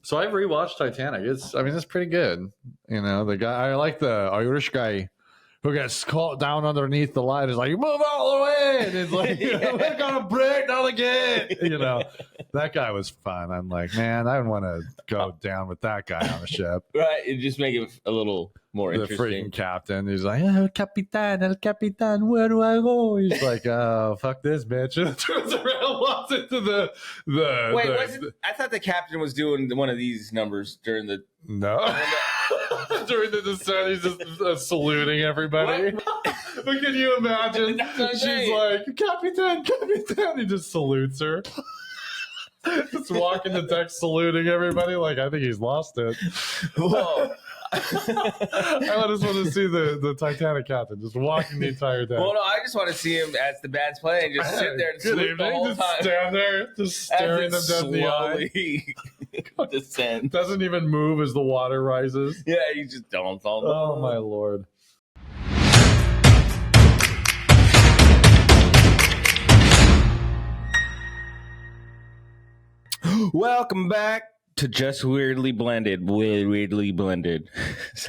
So I've rewatched Titanic. It's pretty good. You know, the guy, I like the Irish guy who gets caught down underneath the line. Is like, move all the way. And it's like, we're gonna break down again. You know, that guy was fun. I'm like, man, I want to go down with that guy on the ship. Right, it just make it a little more The interesting. freaking captain. He's like, El Capitan, where do I go? He's like, oh, fuck this bitch. And turns around, walks into the Wait, I thought the captain was doing one of these numbers during the no. During the descent, he's just saluting everybody. But can you imagine? She's like, Capitan. He just salutes her. Just walking the deck saluting everybody. Like, I think he's lost it. Whoa. I just want to see the Titanic captain just walking the entire deck. Well, no, I just want to see him as the bad's playing, just sit there and salute the whole just time. stand there, just staring them dead in the eye. Descend. Doesn't even move as the water rises. Yeah, you just don't. Oh my lord. Welcome back to Just Weirdly Blended. Weirdly Blended. Just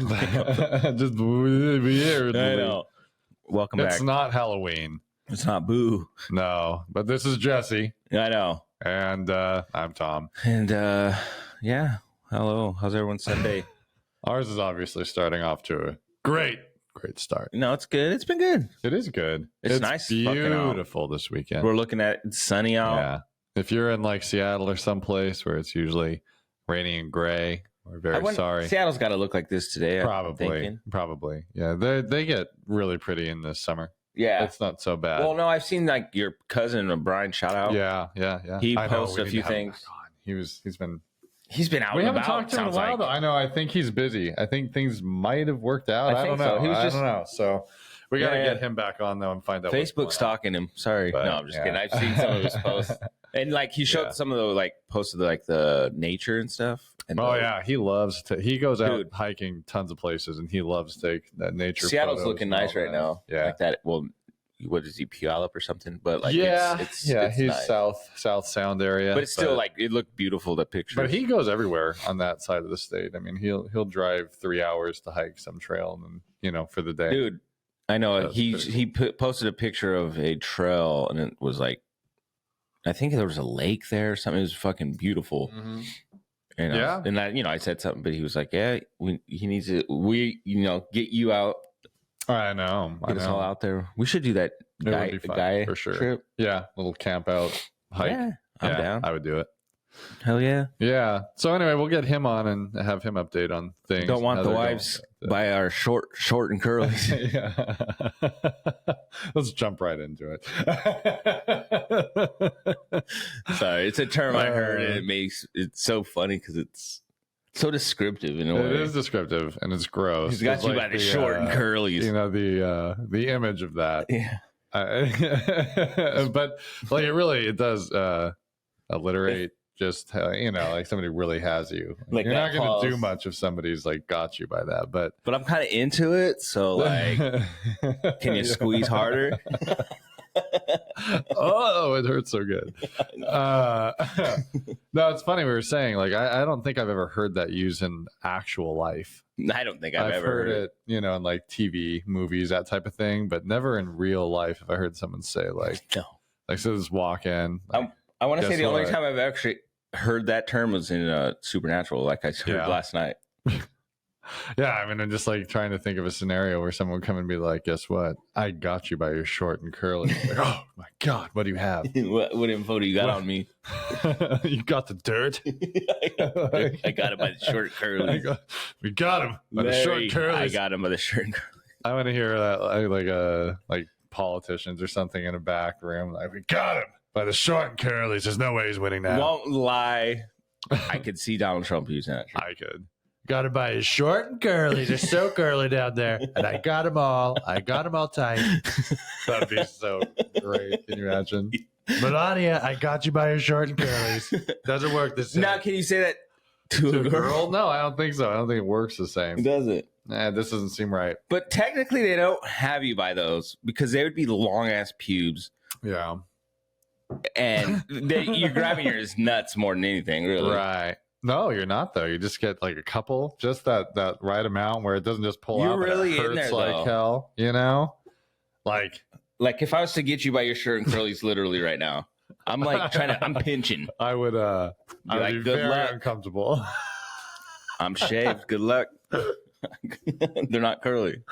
weird. I know. Welcome back. It's not Halloween. It's not Boo. No, but this is Jesse. I know. And I'm Tom. And yeah. Hello. How's everyone's Sunday? Ours is obviously starting off to a great start. No, it's good. It's been good. It is good. It's nice. Beautiful this weekend. We're looking at it's sunny out. Yeah. If you're in like Seattle or someplace where it's usually rainy and gray, we're very sorry. Seattle's got to look like this today. Probably. Yeah, they get really pretty in this summer. Yeah, it's not so bad. Well, no, I've seen like your cousin Brian. Shout out. Yeah. He posted a few things. He's been out. We haven't talked to him in a while though. I know. I think he's busy. I think things might have worked out. I don't know. So. I don't know. So we got to get him back on though and find out. Facebook stalking him. Sorry, no, I'm just kidding. I've seen some of his posts. And like he showed some of the like posts of like the nature and stuff. And he loves to. He goes out hiking tons of places, and he loves to take that nature. Seattle's looking nice right now. Yeah, like that. Well, what is he, Puyallup or something? But like, it's he's nice. South Sound area, but it's still like it looked beautiful. The picture. But he goes everywhere on that side of the state. I mean, he'll drive 3 hours to hike some trail, and for the day. Dude, I know he posted a picture of a trail, and it was like. I think there was a lake there or something. It was fucking beautiful. Mm-hmm. And I said something, but he was like, "Yeah, he needs to. Get you out. I know. Get us all out there. We should do that. Guy for sure. Trip. Yeah, little camp out hike. Yeah, I'm down. I would do it. Hell yeah. Yeah. So anyway, we'll get him on and have him update on things. Don't want the wives by our short and curlies. Yeah. Let's jump right into it. Sorry, it's a term I heard, and it's so funny because it's so descriptive in a way. It is descriptive, and it's gross. He's got you by the short and curlies. The image of that. Yeah. But like it does alliterate. Just like somebody really has you. Like you're not going to do much if somebody's like got you by that, but I'm kind of into it. So like, can you squeeze harder? Oh, it hurts so good. No, it's funny. We were saying like I don't think I've ever heard that used in actual life. I don't think I've ever heard it. In like TV, movies, that type of thing, but never in real life have I heard someone say like, no, like so just walk in. Like, I want to say the only time I've actually heard that term was in Supernatural, like I heard last night. Yeah, I mean, I'm just like trying to think of a scenario where someone would come and be like, "Guess what? I got you by your short and curly." Like, oh my god, what do you have? what info do you got on me? You got the dirt. I got him by the short curly. We got him by the short curly. I got him by the short and curly. I want to hear that like politicians or something in a back room. Like, we got him by the short and curlies. There's no way he's winning now. Won't lie. I could see Donald Trump using that. I could. Got him by his short and curly. They're so curly down there. And I got them all. I got them all tight. That'd be so great. Can you imagine? Melania, I got you by your short and curlies. Doesn't work the same. Now, can you say that to a girl? No, I don't think so. I don't think it works the same. Does it? Nah, this doesn't seem right. But technically, they don't have you by those because they would be long-ass pubes. Yeah. And you're grabbing your nuts more than anything, really. Right. No, you're not though. You just get like a couple, just that right amount where it doesn't just pull You're out. really but it in hurts there, like though. hell, you know? Like if I was to get you by your shirt and curlies literally right now, I'm like I'm pinching. I would I would like, be good very luck. uncomfortable. I'm shaved. Good luck. They're not curly.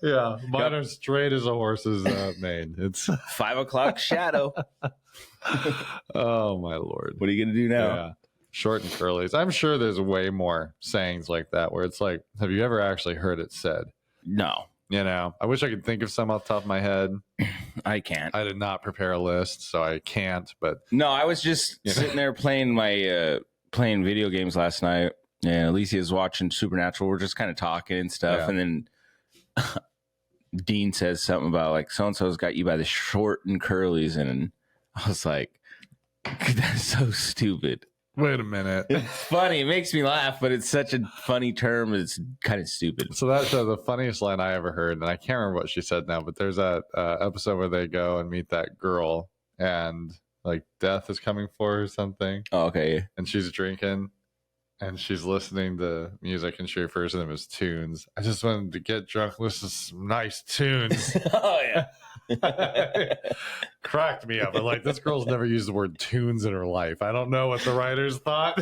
Yeah, mine are straight as a horse's mane. It's 5 o'clock shadow. Oh my lord. What are you gonna do now? Yeah. Short and curlies. I'm sure there's way more sayings like that where it's like, have you ever actually heard it said? No. You know, I wish I could think of some off the top of my head. I can't. I did not prepare a list, so I can't. But no, I was just sitting there playing playing video games last night, and Alicia is watching Supernatural. We're just kind of talking and stuff, and then Dean says something about like so and so's got you by the short and curlies, and I was like, that's so stupid. Wait a minute. It's funny. It makes me laugh, but it's such a funny term. It's kind of stupid. So that's the funniest line I ever heard, and I can't remember what she said now, but there's that episode where they go and meet that girl, and like death is coming for her or something. Oh, okay. And she's drinking, and she's listening to music, and she refers to them as tunes. I just wanted to get drunk, listen to some nice tunes. Oh, yeah. Cracked me up. I'm like, this girl's never used the word tunes in her life. I don't know what the writers thought.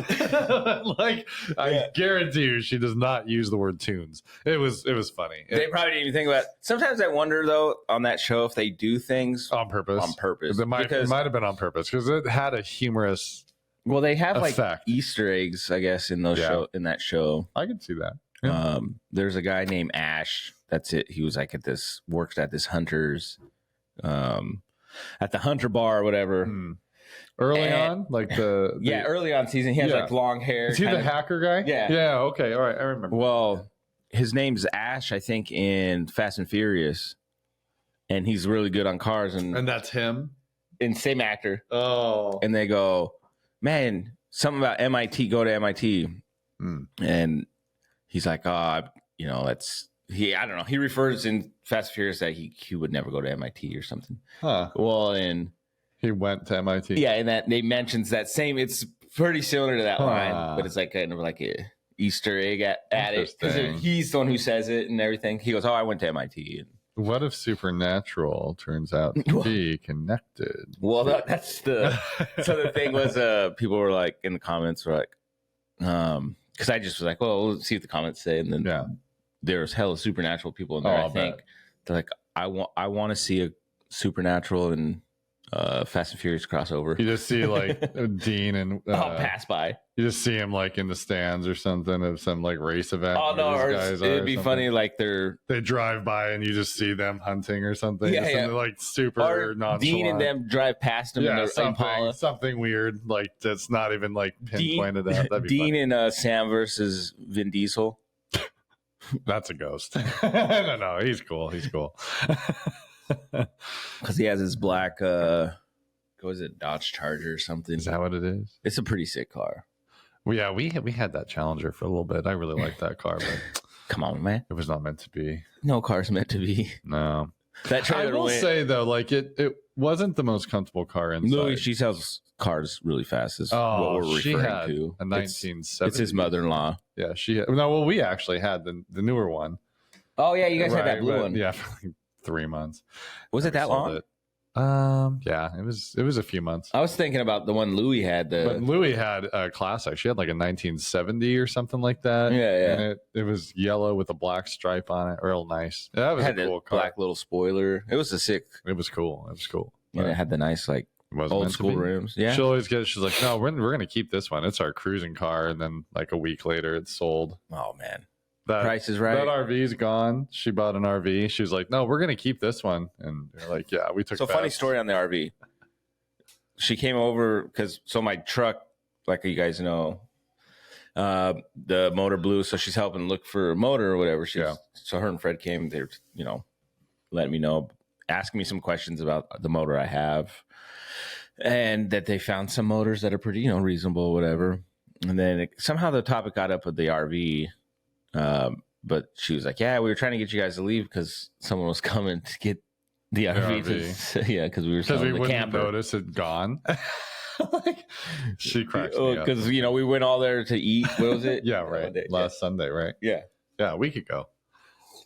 I guarantee you she does not use the word tunes. It was funny. They probably didn't even think about it. Sometimes I wonder though on that show if they do things on purpose. It might have been on purpose because it had a humorous they have effect. like Easter eggs, I guess, in those in that show. I can see that. Yeah. There's a guy named Ash. That's it. He was like works at this hunter's at the hunter bar or whatever. Early on, like early on season, he has like long hair. Is he the hacker guy? Yeah. Okay, all right, I remember. Well, his name's Ash, I think, in Fast and Furious, and he's really good on cars. And that's him. And same actor. Oh. And they go, man, something about MIT. Go to MIT. And he's like, that's. I don't know. He refers in Fast and Furious that he would never go to MIT or something. Huh. Well, and he went to MIT. Yeah, and that they mentions that same. It's pretty similar to that line, but it's like kind of like a Easter egg at it because he's the one who says it and everything. He goes, "Oh, I went to MIT." What if Supernatural turns out to be connected? Well, that's the so the thing was, people were like in the comments were like, because I just was like, well, let's see what the comments say, and then there's hella Supernatural people in there. I think they're like, I want to see a Supernatural and Fast and Furious crossover. You just see like Dean and I'll pass by. You just see him like in the stands or something of some like race event. Oh no, it'd be funny like they drive by and you just see them hunting or something. Yeah, like super nonchalant. Dean and them drive past him in their Impala. Something weird like that's not even like pinpointed out. That'd be Dean and Sam versus Vin Diesel. That's a ghost. No, he's cool. He's cool. Because he has his black, what was it, Dodge Charger or something? Is that what it is? It's a pretty sick car. Well, yeah, we had that Challenger for a little bit. I really liked that car, but come on, man, it was not meant to be. No car's meant to be. No. That I will say though, like it wasn't the most comfortable car inside. Louis, she sells cars really fast. Is what we're referring to. A 1970. It's his mother-in-law. Yeah, she had. No, well, we actually had the newer one. Oh yeah, you guys had that blue one. Yeah, for like 3 months. Was it that long? Yeah, it was a few months. I was thinking about the one Louis had. But Louis had a classic. She had like a 1970 or something like that. Yeah. And it was yellow with a black stripe on it. Real nice. Yeah, that was a cool car. Black little spoiler. It was a sick. It was cool. And it had the nice like old school rims. Yeah. She'll always get. She's like, no, we're gonna keep this one. It's our cruising car. And then like a week later, it's sold. Oh man. That price is right. That RV's gone. She bought an RV. She was like, no, we're gonna keep this one. And they're like, yeah, we took. So funny story on the RV. She came over because my truck, like you guys know, the motor blew, so she's helping look for a motor or whatever. So her and Fred came. They're letting me know, asking me some questions about the motor I have, and that they found some motors that are pretty reasonable, whatever. And then somehow the topic got up with the RV. But she was like, yeah, we were trying to get you guys to leave because someone was coming to get the RV. Yeah, because we were selling the camper. Notice it gone. Like, she cracks me up. Because, we went all there to eat. What was it? Yeah, right. Last Sunday, right? Yeah. Yeah, a week ago.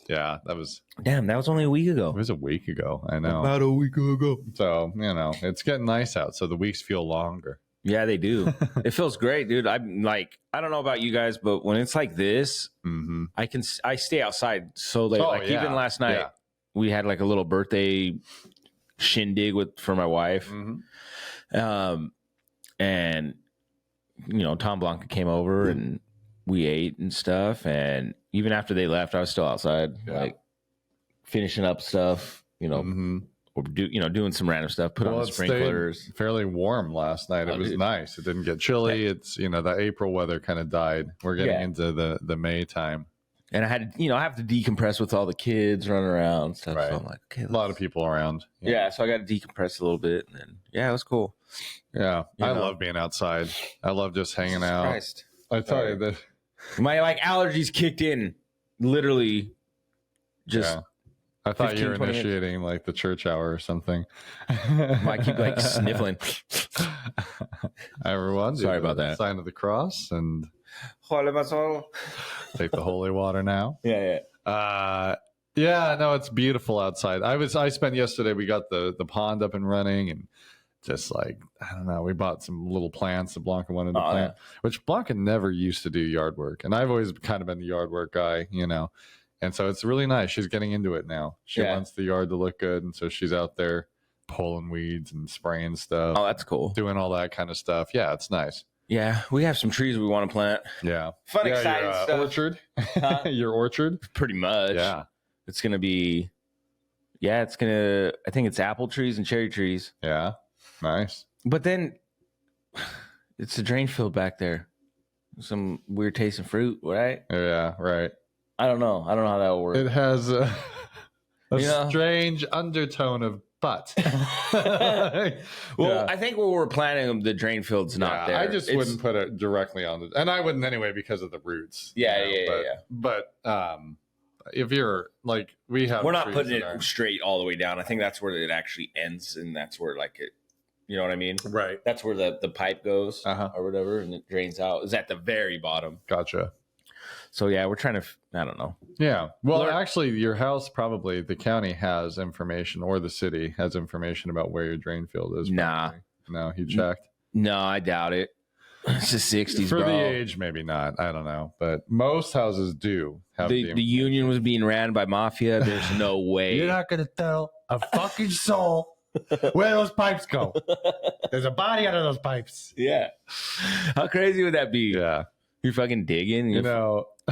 Yeah, that was... Damn, that was only a week ago. It was a week ago, I know. About a week ago. So, it's getting nice out, so the weeks feel longer. Yeah, they do. It feels great, dude. I'm like, I don't know about you guys, but when it's like this, I stay outside so late. Even last night, we had like a little birthday shindig for my wife. And Tom Blanca came over and we ate and stuff. And even after they left, I was still outside, like finishing up stuff, or doing some random stuff, put on the sprinklers. Fairly warm last night. It was nice. It didn't get chilly. It's, the April weather kind of died. We're getting into the May time. And I had, I have to decompress with all the kids running around and stuff. Right. So I'm like, okay. A lot of people around. Yeah. So I got to decompress a little bit. And then, it was cool. Yeah. I love being outside. I love just hanging out. Christ. I tell you that. My allergies kicked in literally just. Yeah. I thought you were initiating like the church hour or something. I keep like sniffling. Everyone, sorry about that. Sign of the cross and take the holy water now. Yeah. No, it's beautiful outside. I spent yesterday. We got the pond up and running, and just like I don't know, we bought some little plants that Blanca wanted to plant, which Blanca never used to do yard work, and I've always kind of been the yard work guy, And so it's really nice. She's getting into it now. She wants the yard to look good. And so she's out there pulling weeds and spraying stuff. Oh, that's cool. Doing all that kind of stuff. Yeah, it's nice. Yeah, we have some trees we want to plant. Yeah. Fun, exciting stuff. Orchard? Your orchard? Pretty much. Yeah. It's going to be, I think it's apple trees and cherry trees. Yeah. Nice. But then it's a drain field back there. Some weird tasting fruit, right? Yeah, right. I don't know how that will work. It has a strange undertone of butt. Well, I think when we're planting the drain field's not there. I just wouldn't put it directly on the, and I wouldn't anyway because of the roots. Yeah. But if you're like, we're not putting it straight all the way down. I think that's where it actually ends, and that's where like it. You know what I mean? Right. That's where the pipe goes or whatever, and it drains out. Is at the very bottom. Gotcha. So, we're trying to, I don't know. Yeah. Well, actually, your house probably, the county has information, or the city has information about where your drain field is. Probably. No, you checked? No, I doubt it. It's the 60s, For the age, maybe not. I don't know. But most houses do have the union was being ran by mafia. There's no way. You're not going to tell a fucking soul where those pipes go. There's a body under those pipes. Yeah. How crazy would that be? Yeah. You're fucking digging.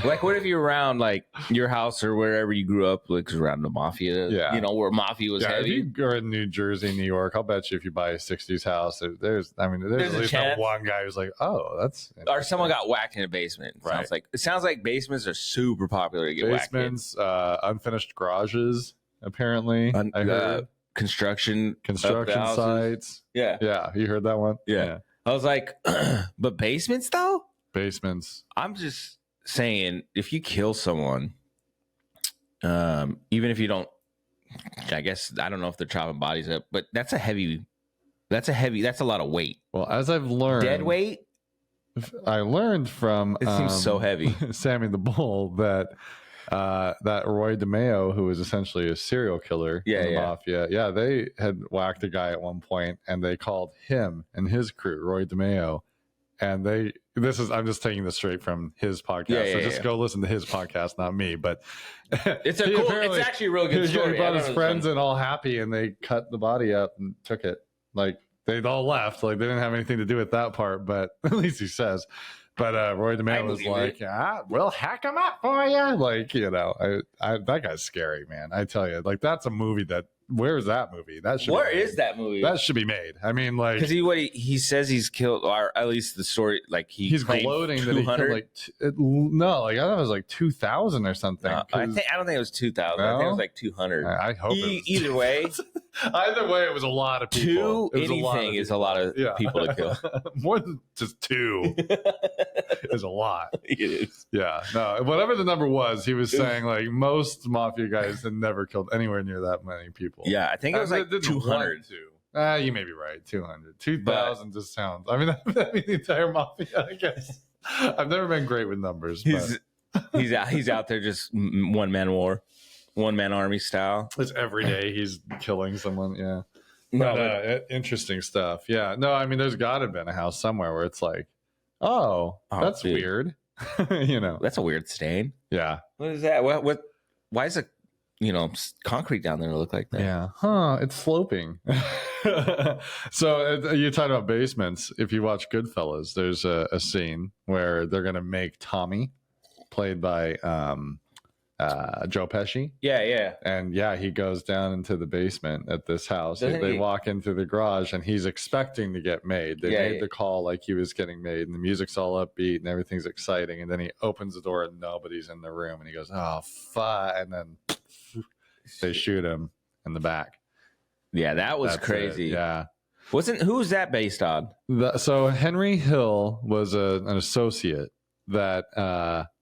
Like, what if you're around, like, your house or wherever you grew up, like, around the mafia? Yeah. Where mafia was heavy. If you are in New Jersey, New York, I'll bet you if you buy a 60s house, there's at least that one guy who's like, oh, that's... Or someone got whacked in a basement. It sounds like basements are super popular to get whacked in. Basements, unfinished garages, apparently. I heard. Construction sites. Yeah. Yeah. You heard that one? Yeah. I was like, but basements, though? Basements. I'm just saying, if you kill someone, even if you don't, I guess, I don't know if they're chopping bodies up, but that's a lot of weight. Well, as I've learned, dead weight. I learned from it seems so heavy. Sammy the Bull that Roy DeMeo, who was essentially a serial killer in the mafia, they had whacked a guy at one point, and they called him and his crew Roy DeMeo, and I'm just taking this straight from his podcast. Go listen to his podcast, not me. But it's actually a real good story. He brought his friends in all happy, and they cut the body up and took it. Like, they all left. Like, they didn't have anything to do with that part, but at least he says. But Roy DeMeo was like, we'll hack him up for you. Like, that guy's scary, man. I tell you, like, that's a movie that, where's that movie? Where is that movie? That should be made. I mean, like, because he says he's killed, or at least the story, like he's gloating 200? That he killed I thought it was like 2,000 or something. I don't think it was 2,000. I think it was like 200. I hope either way. Either way, it was a lot of people. Anything is a lot of people to kill. More than just two is a lot. It is. Yeah. No, whatever the number was, he was saying like most mafia guys had never killed anywhere near that many people. Yeah, I think it was like 200. You may be right. 200. 2,000 just sounds. I mean, the entire mafia, I guess. I've never been great with numbers. He's out there just one man army style. It's every day he's killing someone. Yeah. But interesting stuff. Yeah. No, I mean, there's got to have been a house somewhere where it's like, that's dude. Weird. That's a weird stain. Yeah. What is that? What? Why is it? Concrete down there look like that? Yeah. It's sloping. So you talked about basements. If you watch Goodfellas, there's a scene where they're going to make Tommy, played by Joe Pesci. Yeah. And he goes down into the basement at this house. They walk into the garage and he's expecting to get made. They made the call like he was getting made, and the music's all upbeat and everything's exciting. And then he opens the door and nobody's in the room, and he goes, "Oh fuck!" And then they shoot him in the back. Yeah, that was crazy. Yeah. Who was that based on? So Henry Hill was an associate that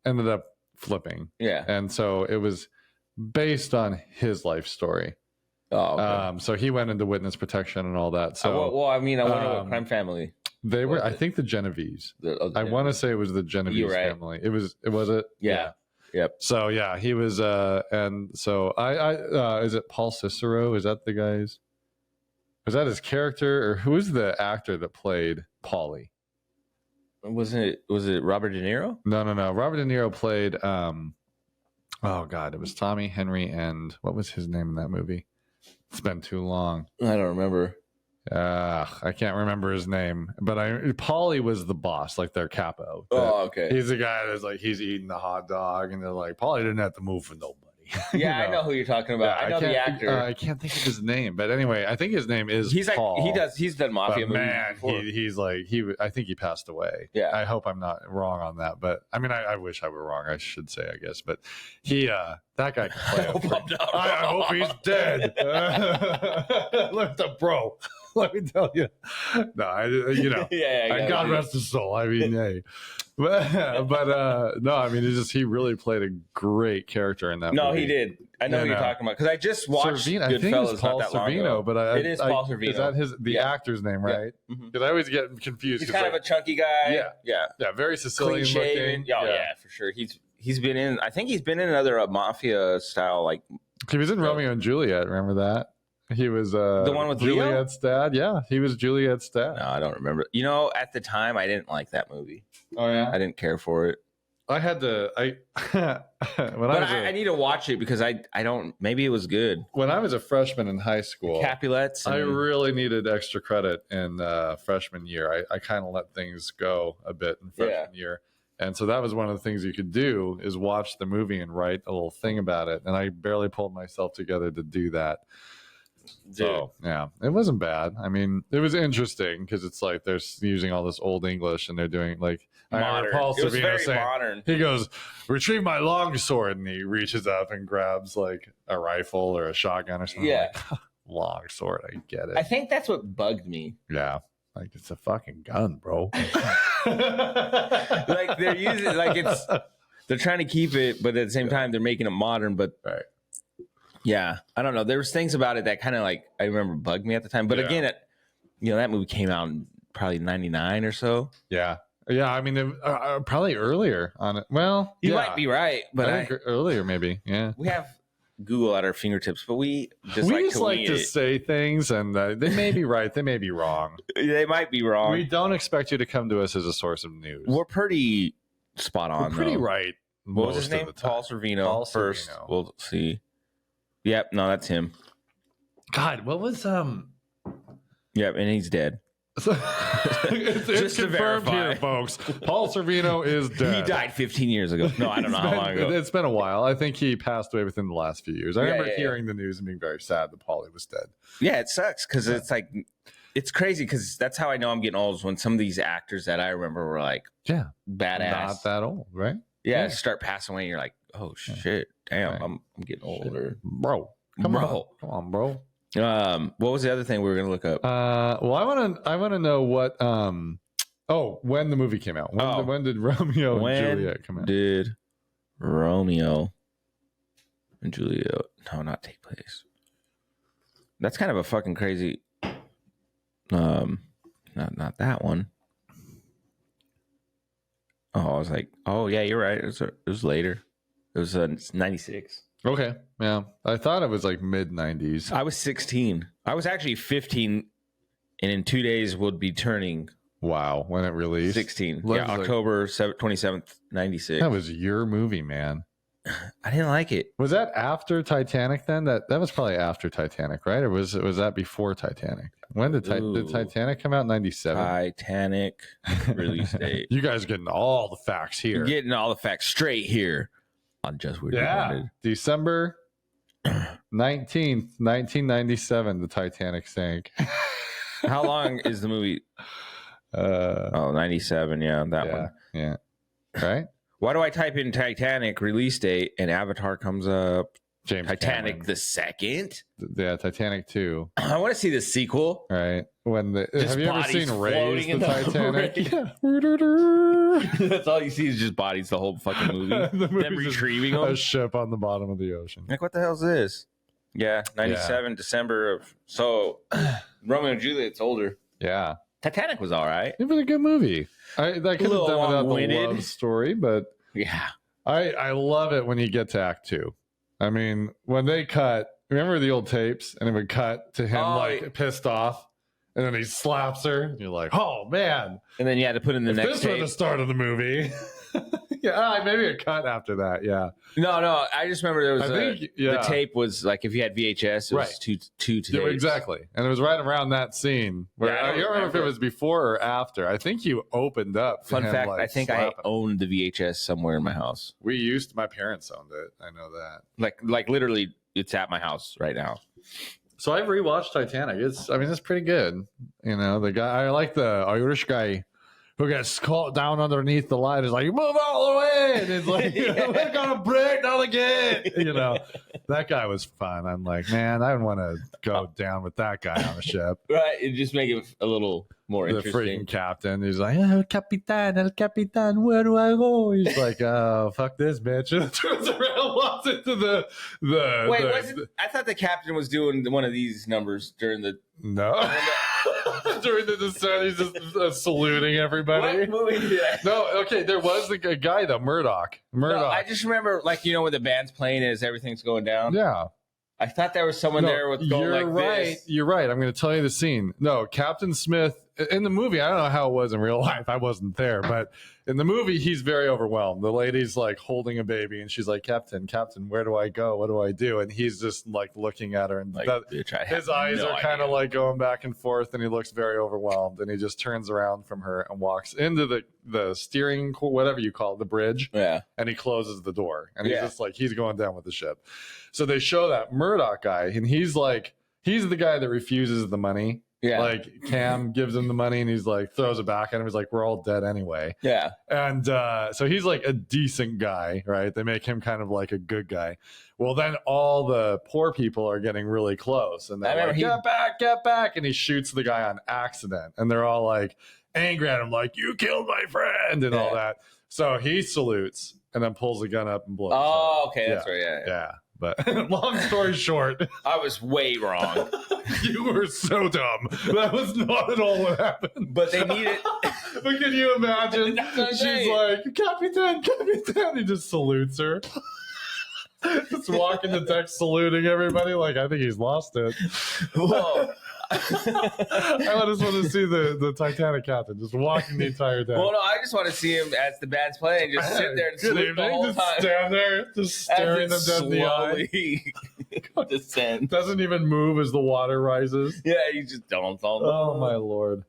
ended up flipping. Yeah. And so it was based on his life story. Oh, okay. So he went into witness protection and all that. So I wonder what crime family. They were, I think, the Genovese. I want to say it was the Genovese family. It was it? Yeah. Yep. So he was and so I is it Paul Cicero? Is that the guy's? Was that his character, or who's the actor that played Paulie? Was it Robert De Niro? No. Robert De Niro played oh god, it was Tommy, Henry, and what was his name in that movie? It's been too long. I don't remember. I can't remember his name, but Paulie was the boss, like their capo. Okay. He's the guy that's like, he's eating the hot dog, and they're like, Paulie didn't have to move for nobody. Yeah, I know who you're talking about. Yeah, I know the actor. I can't think of his name, but anyway, I think his name is Paul. He's done mafia movies. Man, he's like I think he passed away. Yeah. I hope I'm not wrong on that, but I mean, I wish I were wrong. I should say, I guess, but he that guy can play. I hope he's dead. Look, bro. Let me tell you. No, God rest his soul. I mean, hey. But no, I mean, he really played a great character in that movie. No, he did. I know who you're talking about, because I just watched Goodfellas not that long ago. But it is Paul Sorvino. Is that the actor's name, right? Because I always get confused. He's kind of a chunky guy. Yeah, very Sicilian looking. Yeah, for sure. He's been in. I think he's been in another mafia style, like he was in Romeo and Juliet. Remember that? He was the one with Juliet's dad. Yeah, he was Juliet's dad. No, I don't remember. At the time, I didn't like that movie. Oh yeah, I didn't care for it. I had to. I need to watch it because I don't. Maybe it was good. When I was a freshman in high school, Capulets. I really needed extra credit in freshman year. I kind of let things go a bit in freshman year. And so that was one of the things you could do, is watch the movie and write a little thing about it. And I barely pulled myself together to do that. So yeah, it wasn't bad. I mean, it was interesting because it's like they're using all this old English and they're doing like modern. Paul It was very saying, modern. He goes, "Retrieve my long sword," and he reaches up and grabs like a rifle or a shotgun or something. Yeah, like, long sword. I get it. I think that's what bugged me. Yeah, like it's a fucking gun, bro. Like they're using they're trying to keep it, but at the same time they're making it modern. But right. Yeah, I don't know. There was things about it that kind of like I remember bugged me at the time. But again, that movie came out in probably '99 or so. Yeah. I mean, probably earlier on it. Well, you might be right, but I think earlier maybe. Yeah, we have Google at our fingertips, but we just like to say things, and they may be right, they may be wrong. They might be wrong. We don't expect you to come to us as a source of news. We're pretty spot on. We're pretty right. What was his name? Paul Sorvino. First, we'll see. Yep, no, that's him. God, what was Yep, and he's dead. It's confirmed here, folks. Paul Sorvino is dead. He died 15 years ago. No, I don't know how long ago. It's been a while. I think he passed away within the last few years. I remember hearing the news and being very sad that Paulie was dead. Yeah, it sucks because it's like, it's crazy because that's how I know I'm getting old, is when some of these actors that I remember were like, badass. Not that old, right? Yeah, start passing away and you're like, oh shit, damn, I'm getting older. Bro. Come on, bro. What was the other thing we were gonna look up? Well, I want to know what when the movie came out. When did Romeo and Juliet come out? Did Romeo and Juliet not take place? That's kind of a fucking crazy. Not that one. Oh, I was like, oh yeah, you're right. It was later. It was 96. Okay, yeah. I thought it was like mid 90s. I was 16. I was actually 15, and in 2 days would be turning. Wow, when it released 16. Yeah, October 27th, 96. That was your movie, man. I didn't like it. Was that after Titanic then? That was probably after Titanic, right? Or was that before Titanic? When did Titanic come out in 97? Titanic release date. You guys are getting all the facts here. You're getting all the facts straight here on Just Weird. Yeah. December 19th, 1997, the Titanic sank. How long is the movie? 97. Yeah, that one. Yeah. Right? Why do I type in Titanic release date and Avatar comes up? James Titanic Cameron. the second? Yeah, Titanic 2. I want to see the sequel. Right. Have you ever seen Raise the Titanic? Yeah. That's all you see is just bodies the whole fucking movie. Them retrieving them. A ship on the bottom of the ocean. Like, what the hell is this? Yeah, 97, December of... So, Romeo and Juliet's older. Yeah. Titanic was all right. It was a good movie. I could have done without the love story, but yeah, I love it when you get to Act 2. I mean, when they cut, remember the old tapes, and it would cut to him pissed off, and then he slaps her. And you're like, oh man! And then you had to put in the next. This was the start of the movie. Yeah, maybe a cut after that. Yeah. No. I just remember there was the tape was like if you had VHS, it was two tapes. Yeah, exactly, and it was right around that scene. Where I don't remember if it was before or after. I think you opened up. Fun fact: I think I owned the VHS somewhere in my house. My parents owned it. I know that. Like literally, it's at my house right now. So I've rewatched Titanic. It's pretty good. You know, the guy. I like the Irish guy who gets caught down underneath the light is like, move all the way. And it's like, we're going to break down again. You know, that guy was fun. I'm like, man, I want to go down with that guy on the ship. Right. It just make it a little more interesting. The freaking captain. He's like, El Capitan, where do I go? He's like, oh, fuck this bitch. And turns around, walks into the Wait, I thought the captain was doing one of these numbers during the... No. During the descent, he's just saluting everybody. What movie did I... No, okay, there was a guy though, Murdoch. No, I just remember, like, you know, when the band's playing as everything's going down. Yeah, I thought there was someone there with going like this. You're right. I'm going to tell you the scene. No, Captain Smith in the movie. I don't know how it was in real life. I wasn't there, but in the movie, he's very overwhelmed. The lady's like holding a baby, and she's like, "Captain, where do I go? What do I do?" And he's just like looking at her, and like, his eyes are kind of like going back and forth, and he looks very overwhelmed. And he just turns around from her and walks into the steering, whatever you call it, the bridge. Yeah. And he closes the door, and he's just like, he's going down with the ship. So they show that Murdoch guy, and he's the guy that refuses the money. Yeah. Like Cam gives him the money and he's like throws it back at him. He's like, we're all dead anyway. Yeah. And so he's like a decent guy, right? They make him kind of like a good guy. Well, then all the poor people are getting really close and they're like, get back. And he shoots the guy on accident. And they're all like angry at him, like, you killed my friend and all that. So he salutes and then pulls the gun up and blows. Oh, okay. That's right. Yeah. But long story short, I was way wrong. You were so dumb. That was not at all what happened. But they need it. But can you imagine? She's like, Capitan. He just salutes her. Just walking the deck saluting everybody. Like, I think he's lost it. Whoa. I just want to see the Titanic captain just walking the entire day. Well, no, I just want to see him as the band's playing, just sit there and salute the whole just time. Stand there, just staring them dead in the eye. Descend. Doesn't even move as the water rises. Yeah, you just don't. Oh my lord!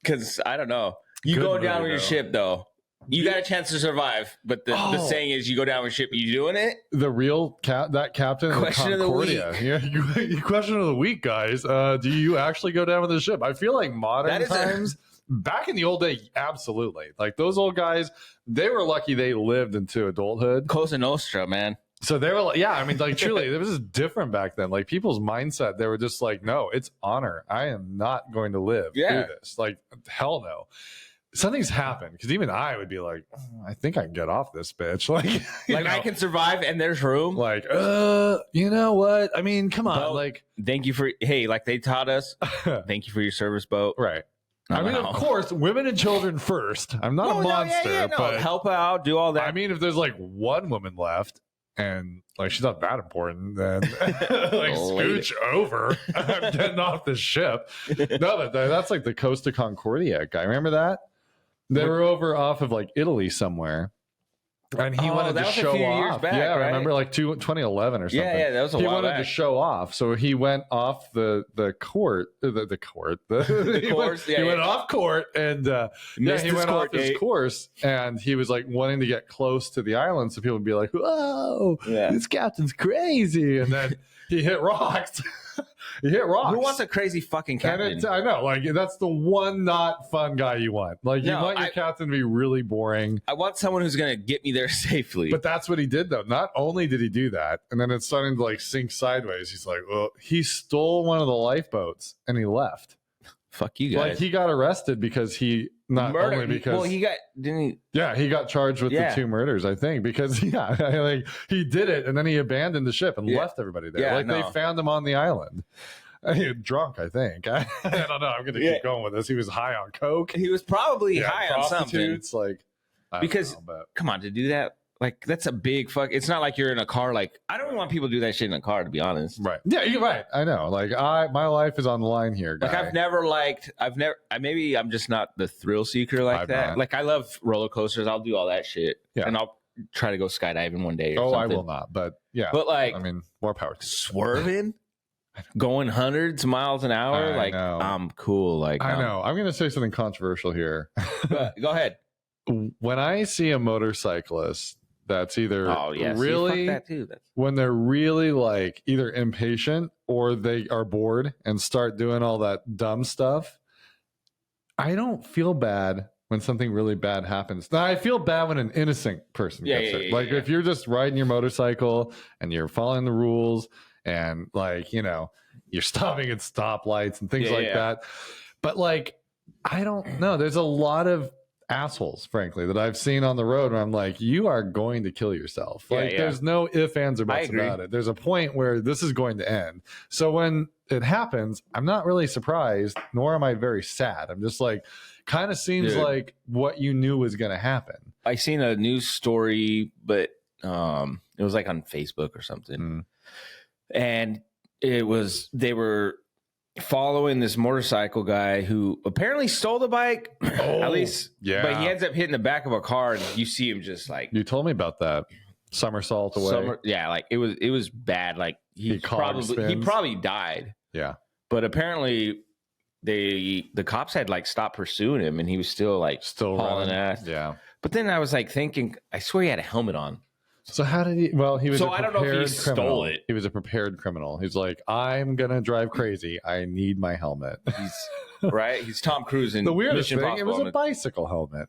Because I don't know. You go down with your ship though. You got a chance to survive, but the saying is you go down with ship. You doing it? The real that captain question of the week. Yeah, question of the week, guys. Do you actually go down with the ship? I feel like modern times, back in the old day, absolutely. Like those old guys, they were lucky they lived into adulthood. Cosa Nostra, man. So they were like, yeah, I mean, like truly, it was just different back then. Like people's mindset, they were just like, no, it's honor. I am not going to live through this. Like, hell no. something's happened, because even I would be like, I think I can get off this bitch. Like I can survive and there's room. Like, you know what? I mean, come on. Boat. Like, thank you for, hey, like they taught us, thank you for your service, boat. Right. I mean, of course, women and children first. I'm not a monster, but help out, do all that. I mean, if there's like one woman left and like she's not that important, then like scooch over. I'm getting off the ship. No, but that's like the Costa Concordia guy. Remember that? They were over off of like Italy somewhere. And he wanted to show off. Back, yeah, right? remember like 2011 or something. Yeah, that was a while He wanted back. to show off, so he went off the court. He went off court, and he went off his course, and he was like wanting to get close to the island, so people would be like, "Whoa, this captain's crazy!" And then he hit rocks. He hit rocks. Who wants a crazy fucking captain? I know, like that's the one not fun guy you want. Like you want your captain to be really boring. I want someone who's gonna get me there safely. But that's what he did, though. Not only did he do that, and then it's starting to like sink sideways. He's like, well, he stole one of the lifeboats and he left. Fuck you guys. Like he got arrested because he only because well he got didn't he? Yeah, he got charged with the 2 murders, I think, because like he did it and then he abandoned the ship and left everybody there. Yeah, like they found him on the island. Drunk, I think. I don't know. I'm going to keep going with this. He was high on coke. He was probably high on something. Like because come on, to do that, like that's a big fuck. It's not like you're in a car. Like I don't want people to do that shit in a car. To be honest, right? Yeah, you're right. I know. Like my life is on the line here, guy. Like maybe I'm just not the thrill seeker like that. Not. Like I love roller coasters. I'll do all that shit. Yeah, and I'll try to go skydiving one day. Or something. I will not. But yeah, but like I mean, more power to swerving. Going hundreds of miles an hour, I'm cool. Like I know. I'm going to say something controversial here. Go ahead. When I see a motorcyclist that's either really fuck that too. When they're really like either impatient or they are bored and start doing all that dumb stuff, I don't feel bad when something really bad happens. Now, I feel bad when an innocent person gets it. Like if you're just riding your motorcycle and you're following the rules. And like, you're stopping at stoplights and things like that. But like, I don't know. There's a lot of assholes, frankly, that I've seen on the road where I'm like, you are going to kill yourself. Like there's no ifs, ands, or buts about it. There's a point where this is going to end. So when it happens, I'm not really surprised, nor am I very sad. I'm just like, kind of seems like what you knew was going to happen. I seen a news story, but it was like on Facebook or something. And they were following this motorcycle guy who apparently stole the bike. At least, but he ends up hitting the back of a car, and you see him just like. You told me about that somersault away. Like it was bad. Like he probably died. Yeah, but apparently the cops had like stopped pursuing him, and he was still hauling ass. Yeah, but then I was like thinking, I swear he had a helmet on. So how did he? Well, he was. So I don't know if he stole it. He was a prepared criminal. He's like, I'm gonna drive crazy. I need my helmet. He's right. He's Tom Cruise in the weirdest Mission thing. It was Impossible. a bicycle helmet.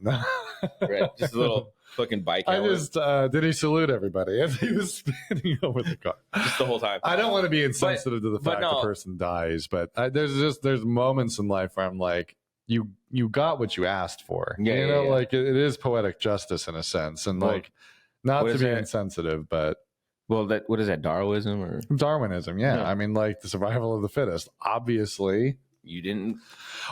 Right, just a little fucking bike helmet. Did he salute everybody as he was spinning over the car? Just the whole time. I don't want to be insensitive to the fact the person dies, but there's moments in life where I'm like, you got what you asked for. Like it is poetic justice in a sense, and like. Not to be insensitive, but what is that? Darwinism? Yeah. I mean, like the survival of the fittest. Obviously, you didn't.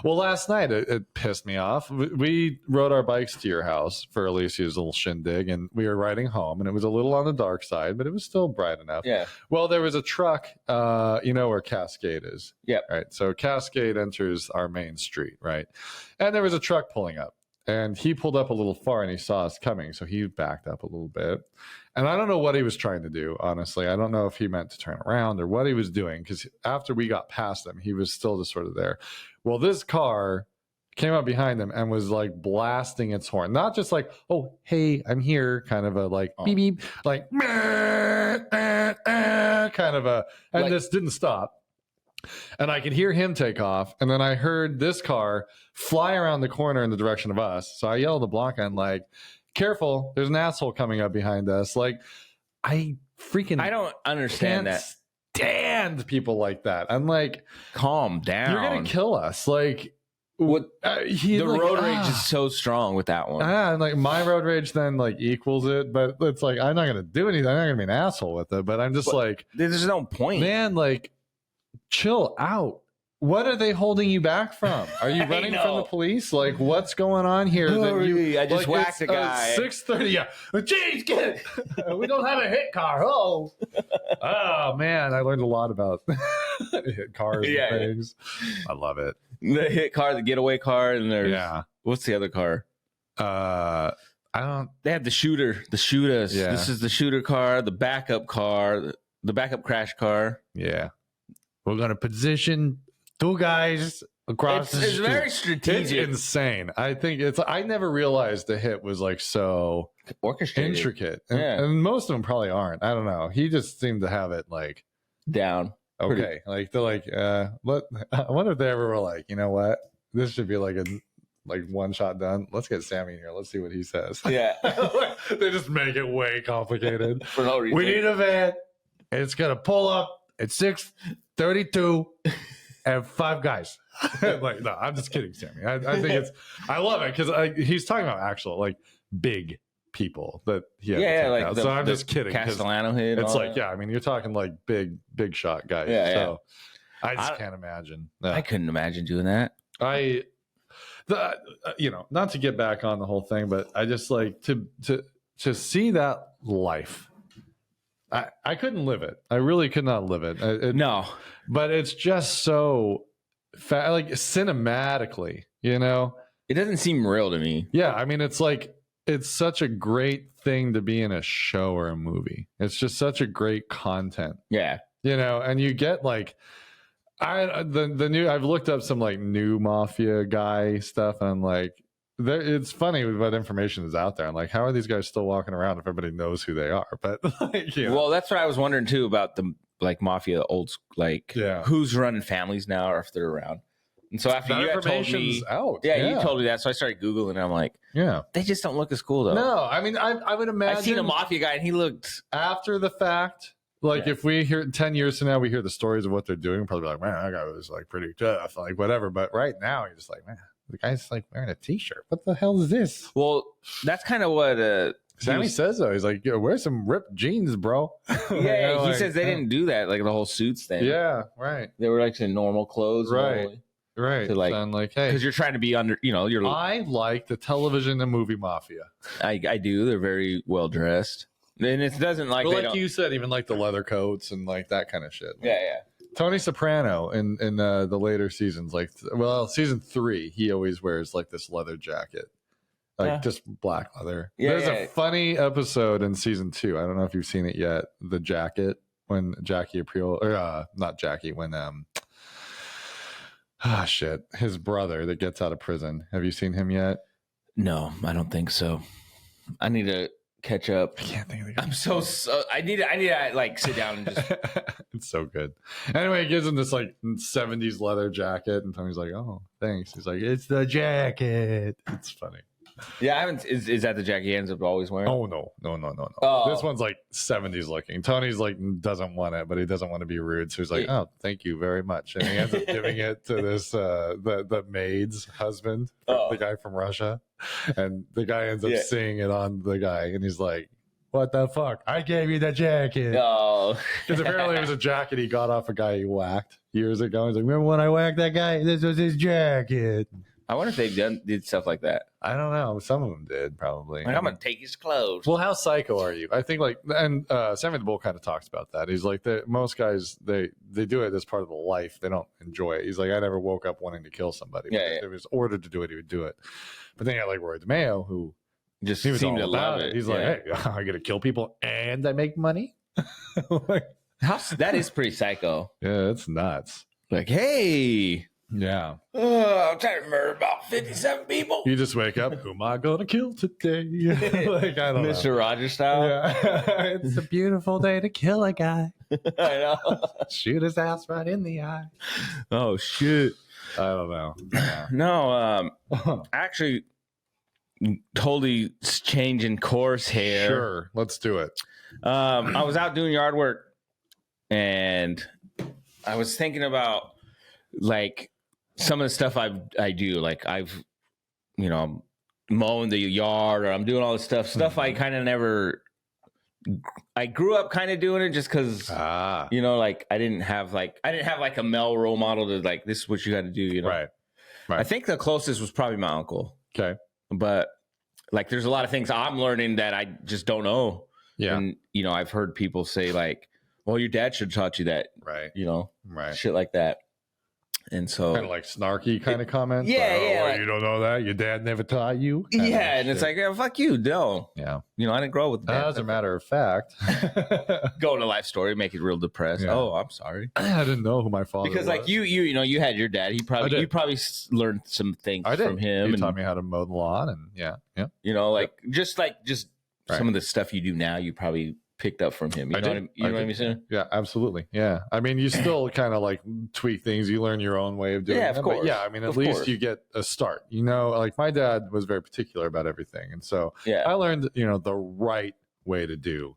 Well, last night it pissed me off. We rode our bikes to your house for Alicia's little shindig, and we were riding home, and it was a little on the dark side, but it was still bright enough. Yeah. Well, there was a truck. Where Cascade is. Yeah. Right. So Cascade enters our main street, right, and there was a truck pulling up. And he pulled up a little far and he saw us coming. So he backed up a little bit. And I don't know what he was trying to do, honestly. I don't know if he meant to turn around or what he was doing. Because after we got past him, he was still just sort of there. Well, this car came up behind him and was like blasting its horn. Not just like, oh, hey, I'm here. Kind of a like beep, beep. Like, kind of a. And this didn't stop. And I could hear him take off. And then I heard this car fly around the corner in the direction of us. So I yelled at Blanca and like, careful, there's an asshole coming up behind us. Like, I don't understand that. Stand people like that. I'm like, calm down. You're going to kill us. Like, What the road rage is so strong with that one. And like my road rage then like equals it, but it's like I'm not gonna do anything. I'm not gonna be an asshole with it. But I'm just like, there's no point, man. Like, chill out. What are they holding you back from? Are you running from the police? Like, what's going on here? I just whacked a guy. 6:30. Yeah. Jeez, get it. We don't have a hit car. Oh man, I learned a lot about hit cars and things. I love it. The hit car, the getaway car, and there's what's the other car? I don't. They have the shooter, the shoot us. Yeah. This is the shooter car, the backup car, the backup crash car. Yeah, we're gonna position 2 guys across the street. It's very strategic. It's insane. I think I never realized the hit was like so orchestrated, intricate, and most of them probably aren't. I don't know. He just seemed to have it like down. Okay, like they're like, what? I wonder if they ever were like, you know what? This should be like a one shot done. Let's get Sammy in here. Let's see what he says. Yeah, they just make it way complicated for no reason. We need a van. And it's gonna pull up at 6:32 and 5 guys. Like, no, I'm just kidding, Sammy. I think I love it because he's talking about actual like big people that he had to take out. So I'm just kidding. Castellano hit. It's like, I mean, you're talking like big shot guys. Yeah, so I just can't imagine. No. I couldn't imagine doing that. Not to get back on the whole thing, but I just like to see that life. I couldn't live it. I really could not live it. No, but it's just so like cinematically, it doesn't seem real to me. Yeah, I mean, it's like it's such a great thing to be in a show or a movie. It's just such a great content. Yeah, and you get like the new. I've looked up some like new mafia guy stuff, and I'm like, it's funny what information is out there. I'm like, how are these guys still walking around if everybody knows who they are? But like, well, that's what I was wondering too about the like mafia old who's running families now or if they're around. And so after you had told me, you told me that, so I started Googling, and I'm like, they just don't look as cool though. No, I mean, I would imagine I've seen a mafia guy, and he looked after the fact. Like if we hear 10 years from now, we hear the stories of what they're doing, we'll probably be like, man, that guy was like pretty tough, like whatever. But right now, you're just like, man, the guy's like wearing a t-shirt. What the hell is this? Well, that's kind of what Sammy says though. He's like, yo, wear some ripped jeans, bro. Yeah, he says they didn't do that, like the whole suits thing. Yeah, right. They were like in normal clothes, right? Right. To like, so hey, because you're trying to be under, you're. I like the television and movie mafia. I do. They're very well dressed, and it doesn't like. But like you said, even like the leather coats and like that kind of shit. Yeah. Tony Soprano in the later seasons, like season 3, he always wears like this leather jacket, like just black leather. There's a funny episode in season 2. I don't know if you've seen it yet. The jacket when Jackie Aprile, or not Jackie, when his brother that gets out of prison. Have you seen him yet? No, I don't think so. I need to catch up. I can't think of the I'm so I need to like sit down and just it's so good. Anyway, he gives him this like 70s leather jacket, and Tony's like, oh, thanks. He's like, it's the jacket. It's funny. Yeah, I haven't. Is that the jacket he ends up always wearing? Oh no. Oh. This one's like 70s looking. Tony's like doesn't want it, but he doesn't want to be rude, so he's like, oh, thank you very much, and he ends up giving it to this the maid's husband, the guy from Russia, and the guy ends up seeing it on the guy, and he's like, what the fuck? I gave you the jacket. Oh, because apparently it was a jacket he got off a guy he whacked years ago. He's like, remember when I whacked that guy? This was his jacket. I wonder if they did stuff like that. I don't know. Some of them did, probably. Like, I'm gonna take his clothes. Well, how psycho are you? I think and Sammy the Bull kind of talks about that. He's like, most guys they do it as part of the life. They don't enjoy it. He's like, I never woke up wanting to kill somebody. Yeah, If it was ordered to do it, he would do it. But then you got like Roy DeMeo, who just seemed to love it. He's like, hey, I get to kill people and I make money. That is pretty psycho. Yeah, it's nuts. Like, hey. Yeah. I'm trying to murder about 57 people. You just wake up, who am I going to kill today? Like, I don't know. Mr. Rogers style. Yeah. It's a beautiful day to kill a guy. I know. Shoot his ass right in the eye. Oh, shit. I don't know. Yeah. No, actually, totally changing course here. Sure. Let's do it. I was out doing yard work, and I was thinking about, like, some of the stuff I do, like I've, mowing the yard, or I'm doing all this stuff I kind of never. I grew up kind of doing it just because, like I didn't have like a male role model to like, this is what you got to do, Right. I think the closest was probably my uncle. Okay. But like, there's a lot of things I'm learning that I just don't know. Yeah. And, I've heard people say like, well, your dad should have taught you that. Right. Right. Shit like that. And so kind of like snarky kind of comments. Yeah. Like, yeah. Like, you don't know that? Your dad never taught you? Yeah. And it's like, fuck you. No. Yeah. I didn't grow up with that. As a matter of fact, go into life story, make it real depressed. Yeah. Oh, I'm sorry. I didn't know who my father was. Because like you had your dad. You probably learned some things from him. He taught me how to mow the lawn and yeah. Just some of the stuff you do now, you probably picked up from him. You know what I mean saying? Yeah, absolutely. Yeah. I mean, you still kind of like tweak things. You learn your own way of doing it. Yeah, of course. But yeah, I mean, at least you get a start. Like my dad was very particular about everything. And so I learned, the right way to do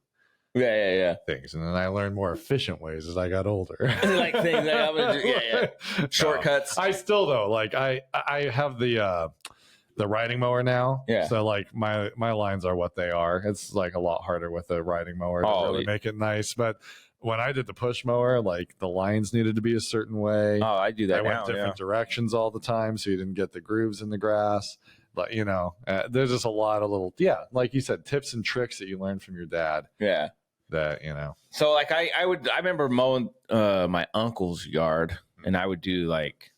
things. And then I learned more efficient ways as I got older. Like things that I'm gonna do. Shortcuts. I still though, like I have the riding mower now. Yeah. So like my lines are what they are. It's like a lot harder with a riding mower to really make it nice. But when I did the push mower, like the lines needed to be a certain way. Oh, I do that. I went different directions all the time, so you didn't get the grooves in the grass. But there's just a lot of little like you said, tips and tricks that you learn from your dad. Yeah. That So like I remember mowing my uncle's yard, and I would do like,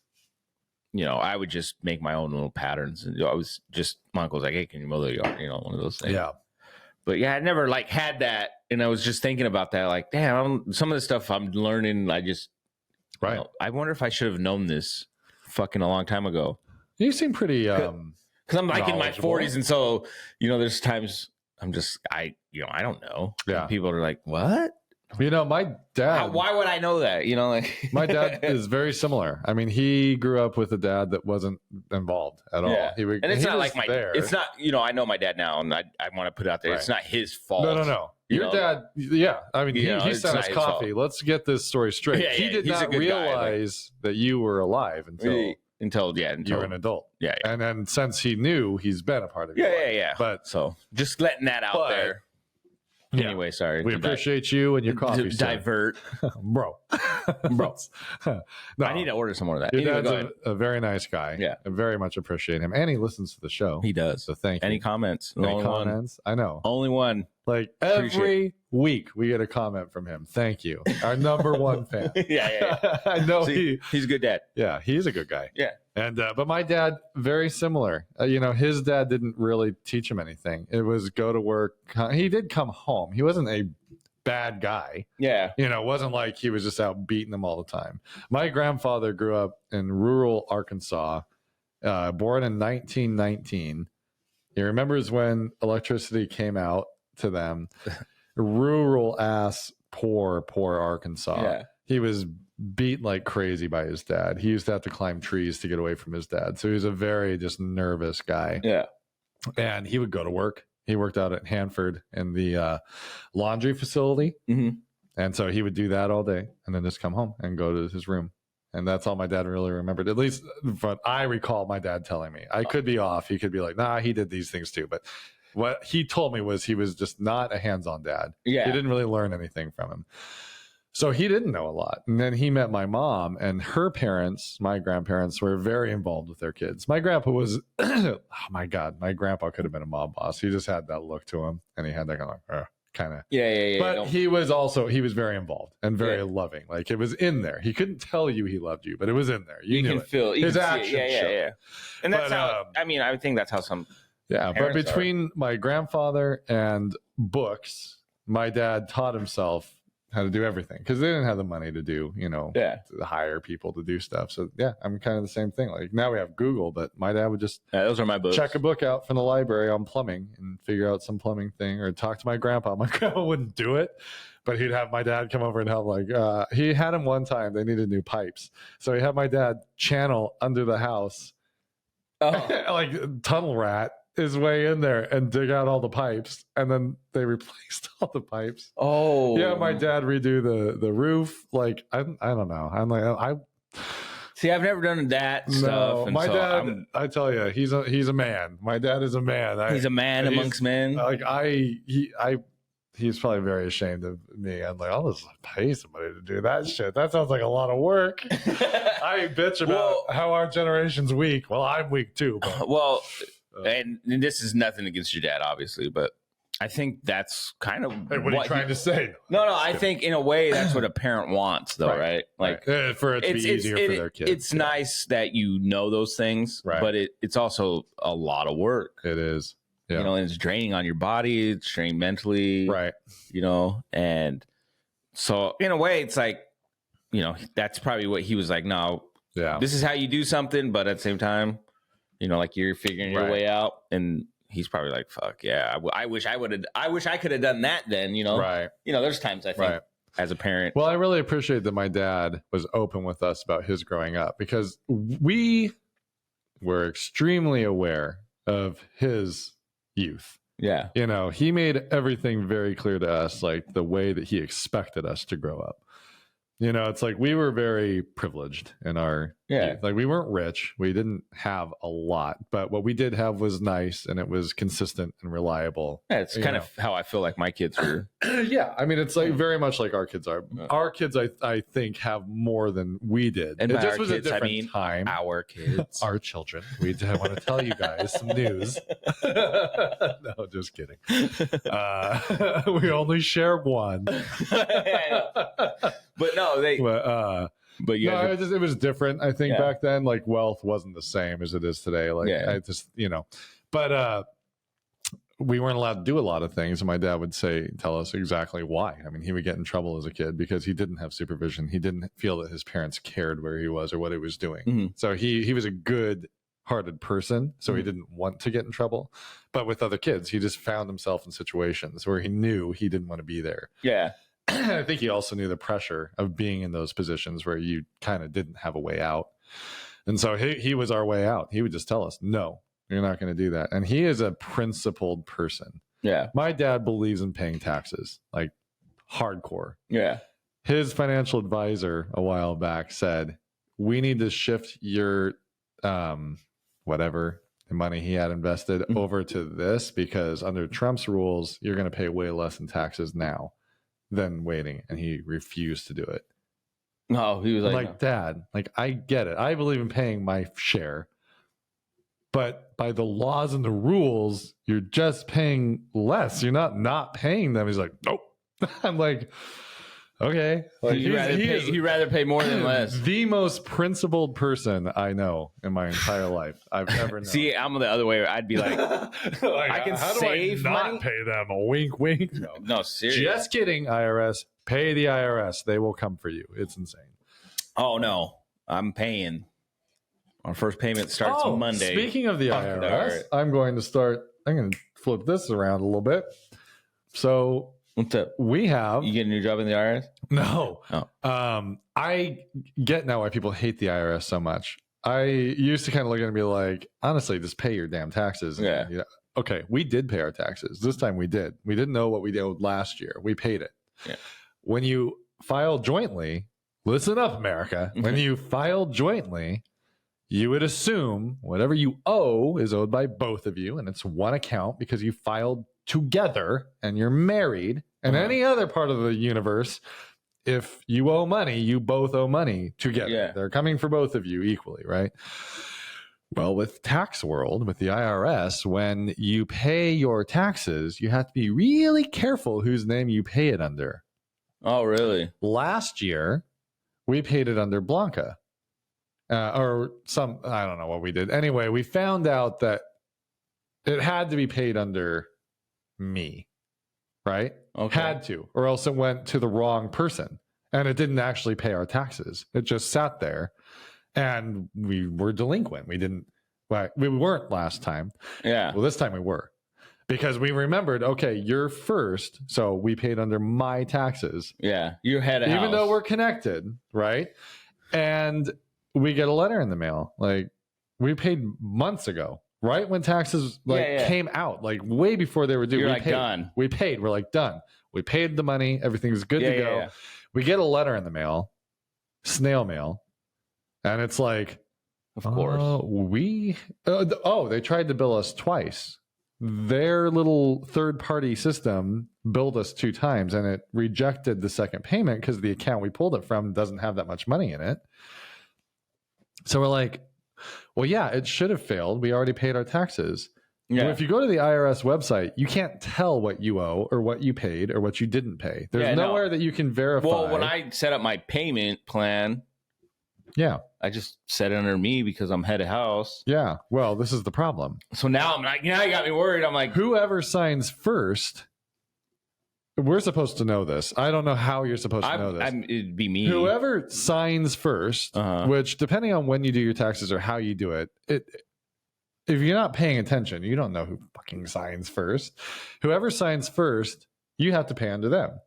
I would just make my own little patterns, and I was just, my uncle's like, hey, can you mow the yard? One of those things. Yeah. But yeah, I never like had that, and I was just thinking about that, like, damn, some of the stuff I'm learning, I just, I wonder if I should have known this fucking a long time ago. You seem pretty, because I'm like in my 40s, and so there's times I'm just, I don't know. Yeah. And people are like, what? My dad. Why would I know that? Like my dad is very similar. I mean, he grew up with a dad that wasn't involved at all. Yeah. And it's not like it's not, I know my dad now, and I want to put it out there. Right. It's not his fault. No. Your dad, I mean, he sent us coffee. Let's get this story straight. Yeah, he did not realize that you were alive until you were an adult. Yeah. And then since he knew, he's been a part of your life. Yeah. But so just letting that out there. Anyway, sorry. We appreciate you and your coffee. Divert. Bro. No, I need to order some more of that. Your dad's a very nice guy. Yeah. I very much appreciate him. And he listens to the show. He does. So thank you. Any comments? Any comments? I know. Only one. Like every week we get a comment from him. Thank you. Our number one fan. Yeah. I know. See, he's a good dad. Yeah, he's a good guy. Yeah. And but my dad, very similar. His dad didn't really teach him anything. It was go to work. He did come home. He wasn't a bad guy. Yeah. It wasn't like he was just out beating them all the time. My grandfather grew up in rural Arkansas, born in 1919. He remembers when electricity came out to them. Rural ass, poor Arkansas. Yeah. He was beat like crazy by his dad. He used to have to climb trees to get away from his dad. So he was a very just nervous guy. Yeah. And he would go to work. He worked out at Hanford in the laundry facility. Mm-hmm. And so he would do that all day and then just come home and go to his room. And that's all my dad really remembered, at least what I recall my dad telling me. I could be off. He could be like, nah, he did these things too. But what he told me was he was just not a hands-on dad. Yeah. He didn't really learn anything from him. So he didn't know a lot. And then he met my mom, and her parents, my grandparents, were very involved with their kids. My grandpa was, oh my God, my grandpa could have been a mob boss. He just had that look to him, and he had that kind of. Yeah. But he was very involved and very loving. Like it was in there. He couldn't tell you he loved you, but it was in there. You knew can feel his actions. Yeah. And that's how, I think that's how some. Yeah, but between my grandfather and books, my dad taught himself how to do everything because they didn't have the money to do, to hire people to do stuff. So yeah, I'm kind of the same thing. Like now we have Google, but my dad would just those are my books. Check a book out from the library on plumbing and figure out some plumbing thing, or talk to my grandpa. My grandpa wouldn't do it, but he'd have my dad come over and help. Like he had him one time, they needed new pipes, so he had my dad channel under the house, like tunnel rat his way in there and dig out all the pipes, and then they replaced all the pipes. Oh yeah, my dad redo the roof. Like I don't know. I'm like See, I've never done that stuff. And my so dad, I tell you, he's a man. My dad is a man. He's a man amongst men. Like he's probably very ashamed of me. I'm like, I'll just pay somebody to do that shit. That sounds like a lot of work. I bitch about how our generation's weak. Well, I'm weak too. But, well, and this is nothing against your dad, obviously, but I think that's kind of what are you trying to say? No, I think in a way that's what a parent wants, though, right? Like for it to be easier for their kids. It's nice that you know those things, but it's also a lot of work. It is. Yeah. You know, and it's draining on your body, it's draining mentally, right? You know, and so in a way, it's like, you know, that's probably what he was like. No, this is how you do something, but at the same time, you know, like you're figuring your way out, and he's probably like, "Fuck yeah, I wish I could have done that." Then, you know, right? You know, there's times I think as a parent. Well, I really appreciate that my dad was open with us about his growing up because we were extremely aware of his youth. Yeah. You know, he made everything very clear to us, like the way that he expected us to grow up. You know, it's like we were very privileged in our youth. Like we weren't rich. We didn't have a lot, but what we did have was nice and it was consistent and reliable. Yeah, it's kind of how I feel like my kids were. Yeah. I mean, it's like very much like our kids are. Our kids, I think, have more than we did. And it just was kids, a different time. Our kids. Our children. We want to tell you guys some news. No, just kidding. We only share one. But no, but yeah, no, it was different. I think back then, like wealth wasn't the same as it is today. Like I just, you know, but we weren't allowed to do a lot of things. And my dad would tell us exactly why. I mean, he would get in trouble as a kid because he didn't have supervision. He didn't feel that his parents cared where he was or what he was doing. Mm-hmm. So he was a good-hearted person. So he didn't want to get in trouble. But with other kids, he just found himself in situations where he knew he didn't want to be there. Yeah. I think he also knew the pressure of being in those positions where you kind of didn't have a way out. And so he was our way out. He would just tell us, no, you're not going to do that. And he is a principled person. Yeah. My dad believes in paying taxes, like hardcore. Yeah. His financial advisor a while back said, we need to shift your whatever the money he had invested over to this because under Trump's rules, you're going to pay way less in taxes now than waiting, and he refused to do it. No, he was like, no. Dad, like I get it. I believe in paying my share, but by the laws and the rules, you're just paying less. You're not paying them. He's like, nope. I'm like, okay. Like, he'd rather pay more than less. The most principled person I know in my entire life I've ever known. See, I'm the other way. I'd be like, I can save money. Pay them a wink, wink. No, seriously. Just kidding, IRS. Pay the IRS. They will come for you. It's insane. Oh no, I'm paying. Our first payment starts Monday. Speaking of the IRS, I'm going to flip this around a little bit. So what's up? We have. You get a new job in the IRS? No. Oh. I get now why people hate the IRS so much. I used to kind of look at it and be like, honestly, just pay your damn taxes. Yeah. You know, okay, we did pay our taxes. This time we did. We didn't know what we owed last year. We paid it. Yeah. When you file jointly, listen up, America. When you file jointly, you would assume whatever you owe is owed by both of you, and it's one account because you filed together and you're married. And any other part of the universe, if you owe money, you both owe money together. Yeah. They're coming for both of you equally, right? Well, with tax world, with the IRS, when you pay your taxes, you have to be really careful whose name you pay it under. Oh, really? Last year, we paid it under Blanca. Or some, I don't know what we did. Anyway, we found out that it had to be paid under me, right? Okay. Had to, or else it went to the wrong person. And it didn't actually pay our taxes. It just sat there. And we were delinquent. We weren't last time. Yeah. Well, this time we were. Because we remembered, okay, you're first. So we paid under my taxes. Yeah. You had a Even house. though we're connected, right? And we get a letter in the mail. Like, we paid months ago, right? When taxes came out, like way before they were due. You're we like, paid. done. We paid. We're like, done. We paid the money. Everything's good to go. Yeah. We get a letter in the mail, snail mail. And it's like, of course, they tried to bill us twice. Their little third-party system billed us 2 times, and it rejected the second payment because the account we pulled it from doesn't have that much money in it. So we're like, well, yeah, it should have failed. We already paid our taxes. Yeah. But if you go to the IRS website, you can't tell what you owe or what you paid or what you didn't pay. There's nowhere that you can verify. Well, when I set up my payment plan, I just set it under me because I'm head of house. Yeah. Well, this is the problem. So now I'm like, now you got me worried. I'm like, whoever signs first, we're supposed to know this. I don't know how you're supposed to know this. It'd be me. Whoever signs first, which depending on when you do your taxes or how you do it, if you're not paying attention, you don't know who fucking signs first. Whoever signs first, you have to pay under them.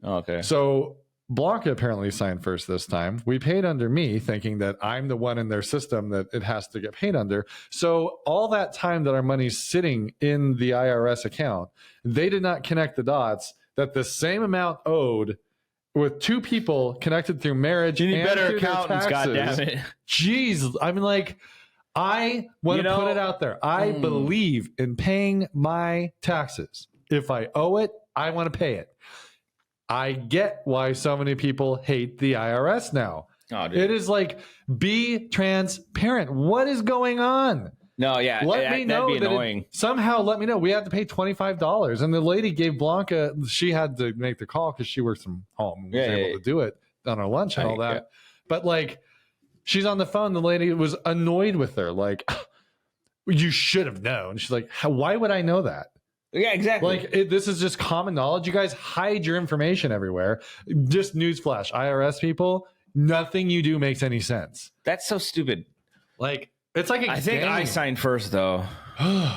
Okay. So Blanca apparently signed first this time. We paid under me, thinking that I'm the one in their system that it has to get paid under. So all that time that our money's sitting in the IRS account, they did not connect the dots that the same amount owed with 2 people connected through marriage. You need better accountants, goddammit. Jeez, I mean, like, I want to put it out there. I believe in paying my taxes. If I owe it, I want to pay it. I get why so many people hate the IRS now. Oh, dude. It is like, be transparent. What is going on? No, yeah. Let me know. That'd be annoying. Somehow let me know. We had to pay $25. And the lady gave Blanca, she had to make the call because she works from home and was able to do it on her lunch and all that. Yeah. But like, she's on the phone. The lady was annoyed with her. Like, you should have known. She's like, why would I know that? Yeah, exactly. Like, this is just common knowledge. You guys hide your information everywhere. Just newsflash, IRS people, nothing you do makes any sense. That's so stupid. Like, it's like I think I signed first, though.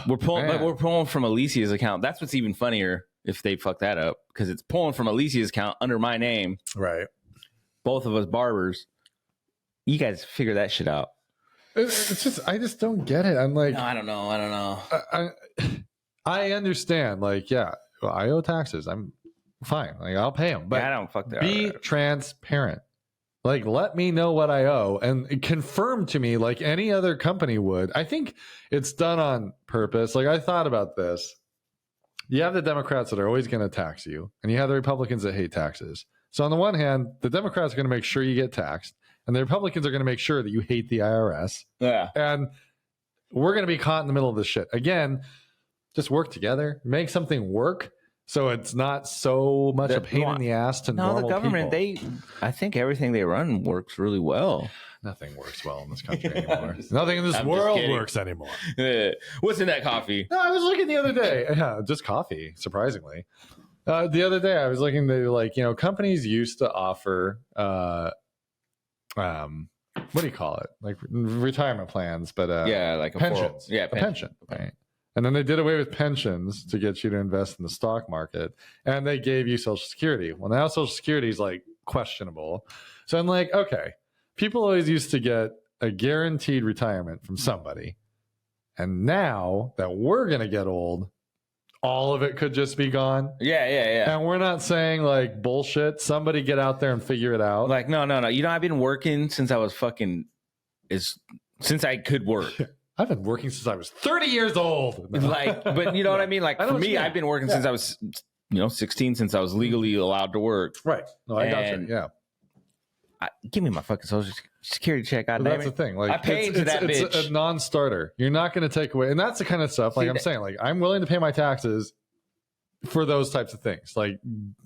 We're pulling from Alicia's account. That's what's even funnier if they fuck that up, because it's pulling from Alicia's account under my name. Right. Both of us barbers. You guys figure that shit out. It's just, I just don't get it. I'm like, no, I don't know. I understand. Like, yeah, well, I owe taxes. I'm fine. Like, I'll pay them. But I don't fuck that. Be transparent. Like, let me know what I owe and confirm to me like any other company would. I think it's done on purpose. Like, I thought about this. You have the Democrats that are always going to tax you, and you have the Republicans that hate taxes. So on the one hand, the Democrats are going to make sure you get taxed, and the Republicans are going to make sure that you hate the IRS. Yeah. And we're going to be caught in the middle of this shit. Again, just work together, make something work, so it's not so much a pain in the ass to normal people. No, the government, I think everything they run works really well. Nothing works well in this country anymore. Nothing in this world works anymore. What's in that coffee? No, I was looking the other day. Yeah, just coffee, surprisingly. The other day I was looking, they like, companies used to offer what do you call it? Like retirement plans, but like pensions. A pension, right? And then they did away with pensions to get you to invest in the stock market, and they gave you Social Security. Well, now Social Security is like questionable. So I'm like, okay, people always used to get a guaranteed retirement from somebody, and now that we're gonna get old, all of it could just be gone. Yeah. And we're not saying like bullshit. Somebody get out there and figure it out. Like, no. I've been working since I was since I could work. I've been working since I was 30 years old. Like, but you know what I mean? Like, for me, I've been working since I was, 16, since I was legally allowed to work. Right. No, I got you. Yeah. Give me my fucking Social Security check. That's the thing. Like, I pay into that bitch. It's a non-starter. You're not going to take away, and that's the kind of stuff. Like I'm saying, like I'm willing to pay my taxes for those types of things. Like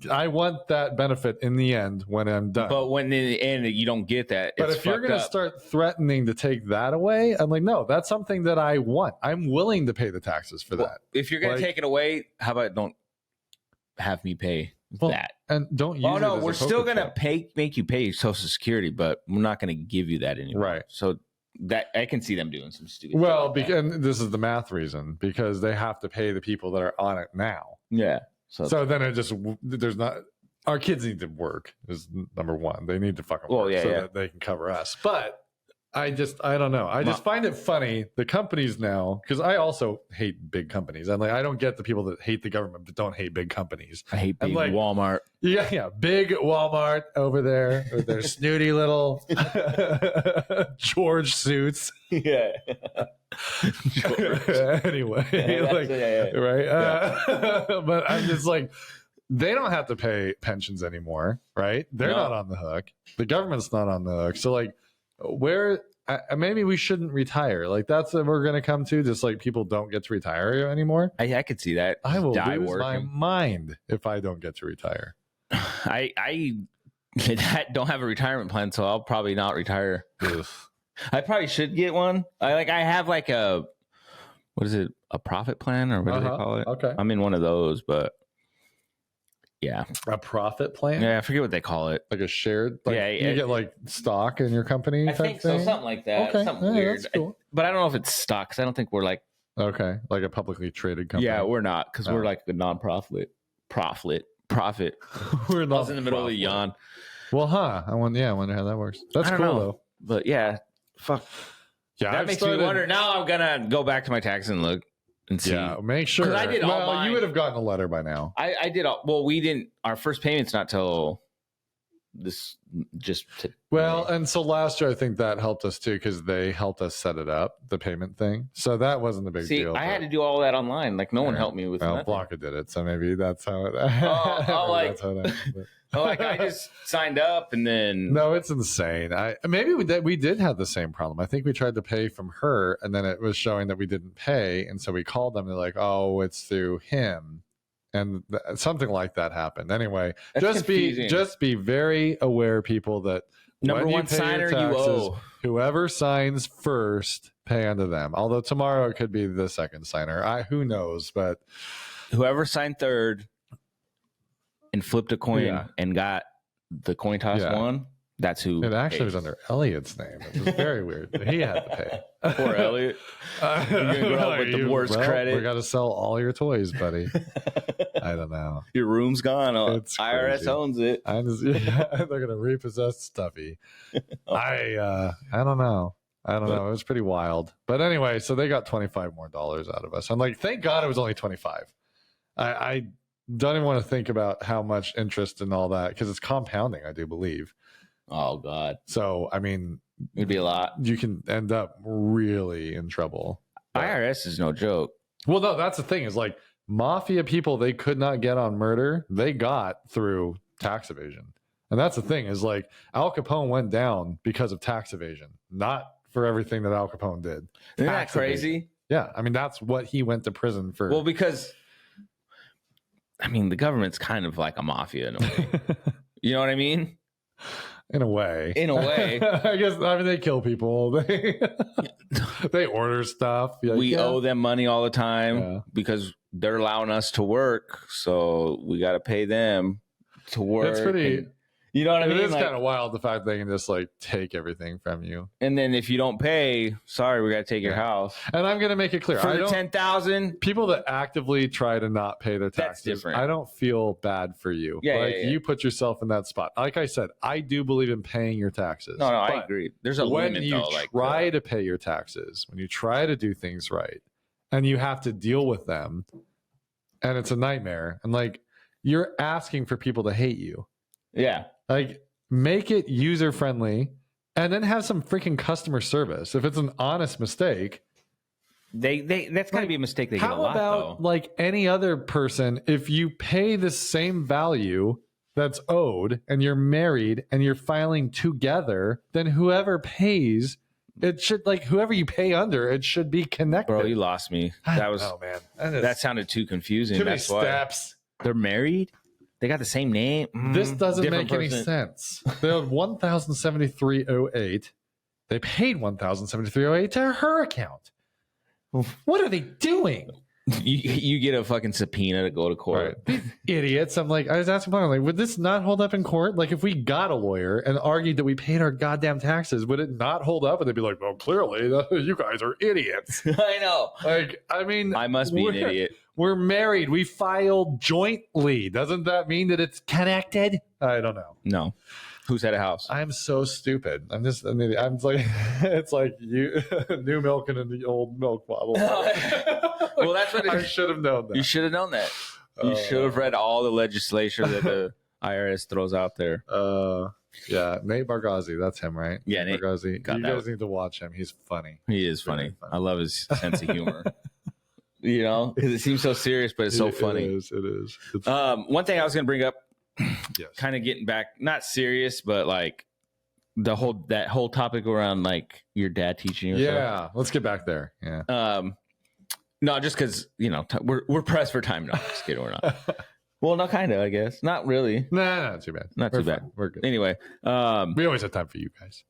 I want that benefit in the end when I'm done. But when in the end you don't get that, but if you're going to start threatening to take that away, I'm like, no, that's something that I want. I'm willing to pay the taxes for that. If you're going to take it away, how about don't have me pay that? And don't use it. Oh no, we're still going to make you pay Social Security, but we're not going to give you that anymore. Right. So that I can see them doing some stupid. Well, and this is the math reason, because they have to pay the people that are on it now. Yeah. So then there's not, our kids need to work is number one. They need to fucking work that they can cover us. But I don't know. I just find it funny. The companies now, because I also hate big companies. I'm like, I don't get the people that hate the government but don't hate big companies. I hate big Walmart. Yeah, big Walmart over there with their snooty little George suits. Yeah. Anyway, right? But I'm just like, they don't have to pay pensions anymore, right? They're not on the hook. The government's not on the hook. So like, where maybe we shouldn't retire. Like that's what we're going to come to. Just like people don't get to retire anymore. I could see that. I will lose my mind if I don't get to retire. I don't have a retirement plan, so I'll probably not retire. I probably should get one. I have like a profit plan or what do they call it? Okay, I'm in one of those, but yeah, a profit plan. Yeah, I forget what they call it. Like a shared. Like you get like stock in your company. I think so, something like that. Okay. Something weird. That's cool. But I don't know if it's stock because I don't think we're like like a publicly traded company. Yeah, we're not because we're like a non-profit. Profit. We're not. I was in the middle of a yawn. Well, I wonder how that works. That's cool though. But yeah, fuck. Yeah, that makes me wonder. Now I'm gonna go back to my tax and look and see. Yeah, make sure. I did all mine. You would have gotten a letter by now. I did all. Well, we didn't. Our first payment's not till this. And so last year I think that helped us too because they helped us set it up, the payment thing. So that wasn't a big deal. I had to do all that online. Like no one helped me with that. Blanca did it, so maybe that's how it. That's how it I just signed up and then. No, it's insane. Maybe we did have the same problem. I think we tried to pay from her, and then it was showing that we didn't pay, and so we called them. They're like, "Oh, it's through him," and something like that happened. Anyway, just be very aware, people, that number one signer taxes, you owe. Whoever signs first, pay unto them. Although tomorrow it could be the second signer. Who knows? But whoever signed third and flipped a coin and got the coin toss one, that's who. It actually was under Elliot's name. It was very weird. He had to pay. Poor Elliot. You're going to go out with the worst credit. We got to sell all your toys, buddy. I don't know. Your room's gone. It's IRS crazy. Owns it. They're going to repossess Stuffy. I don't know. It was pretty wild. But anyway, so they got $25 more out of us. I'm like, thank God it was only 25. I don't even want to think about how much interest and all that because it's compounding, I do believe. Oh, God. So, I mean, it'd be a lot. You can end up really in trouble. IRS is no joke. Well, no, that's the thing is like mafia people, they could not get on murder. They got through tax evasion. And that's the thing is like Al Capone went down because of tax evasion, not for everything that Al Capone did. Isn't that crazy? Evasion. Yeah. I mean, that's what he went to prison for. Well, because, I mean, the government's kind of like a mafia in a way. You know what I mean? In a way. I guess, they kill people. They order stuff. We owe them money all the time because they're allowing us to work. So we got to pay them to work. It's pretty... You know what I mean? It is kind of wild, the fact that they can just like take everything from you. And then if you don't pay, sorry, we got to take your house. And I'm going to make it clear. For the $10,000. People that actively try to not pay their taxes, that's different. I don't feel bad for you. You put yourself in that spot. Like I said, I do believe in paying your taxes. No, I agree. There's a limit though. When you try to pay your taxes, when you try to do things right, and you have to deal with them, and it's a nightmare, and like you're asking for people to hate you. Yeah. Like, make it user friendly and then have some freaking customer service. If it's an honest mistake, that's got to be a mistake they get a lot, though. How about like any other person, if you pay the same value that's owed and you're married and you're filing together, then whoever pays, it should, like, whoever you pay under, it should be connected. Bro, you lost me. Oh, man. That sounded too confusing. Too many steps. They're married? They got the same name. This doesn't make any sense. They owed $1,073.08. They paid $1,073.08 to her account. What are they doing? You get a fucking subpoena to go to court. Right. These idiots. I was asking, like, would this not hold up in court? Like, if we got a lawyer and argued that we paid our goddamn taxes, would it not hold up? And they'd be like, well, clearly, you guys are idiots. I know. Like, I mean, I must be an idiot. We're married. We filed jointly. Doesn't that mean that it's connected? I don't know. No. Who's at a house? I'm so stupid. I'm like, it's like you, new milk in the old milk bottle. Well, that's what I should have known that. You should have known that. You should have read all the legislation that the IRS throws out there. Yeah, Nate Bargatze. That's him, right? Yeah, Nate Bargatze. You guys need to watch him. He's funny. He is funny. I love his sense of humor. You know, because it seems so serious, but it's so funny. It is. One thing I was going to bring up, yes. kind of getting back, not serious, but like that whole topic around like your dad teaching you. Yeah, let's get back there. Yeah. No, just because we're pressed for time. No, just kidding. We're not. Well, not kind of, I guess. Not really. Nah, not too bad. Not too bad. We're good. Anyway, we always have time for you guys.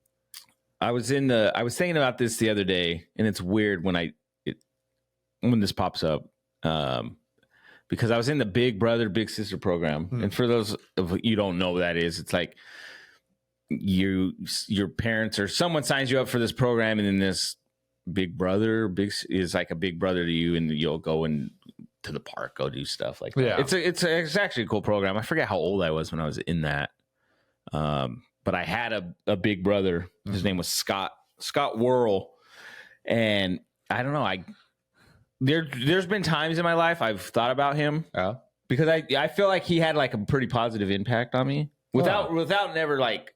I was thinking about this the other day, and it's weird when this pops up, because I was in the Big Brother Big Sister program, and for those of you don't know what that is, it's like your parents or someone signs you up for this program, and then this Big Brother is like a big brother to you, and you'll go and to the park, go do stuff like that. Yeah. It's actually a cool program. I forget how old I was when I was in that. But I had a big brother. His name was Scott Worrell. And I don't know, there's been times in my life I've thought about him. Yeah. Because I feel like he had like a pretty positive impact on me without never like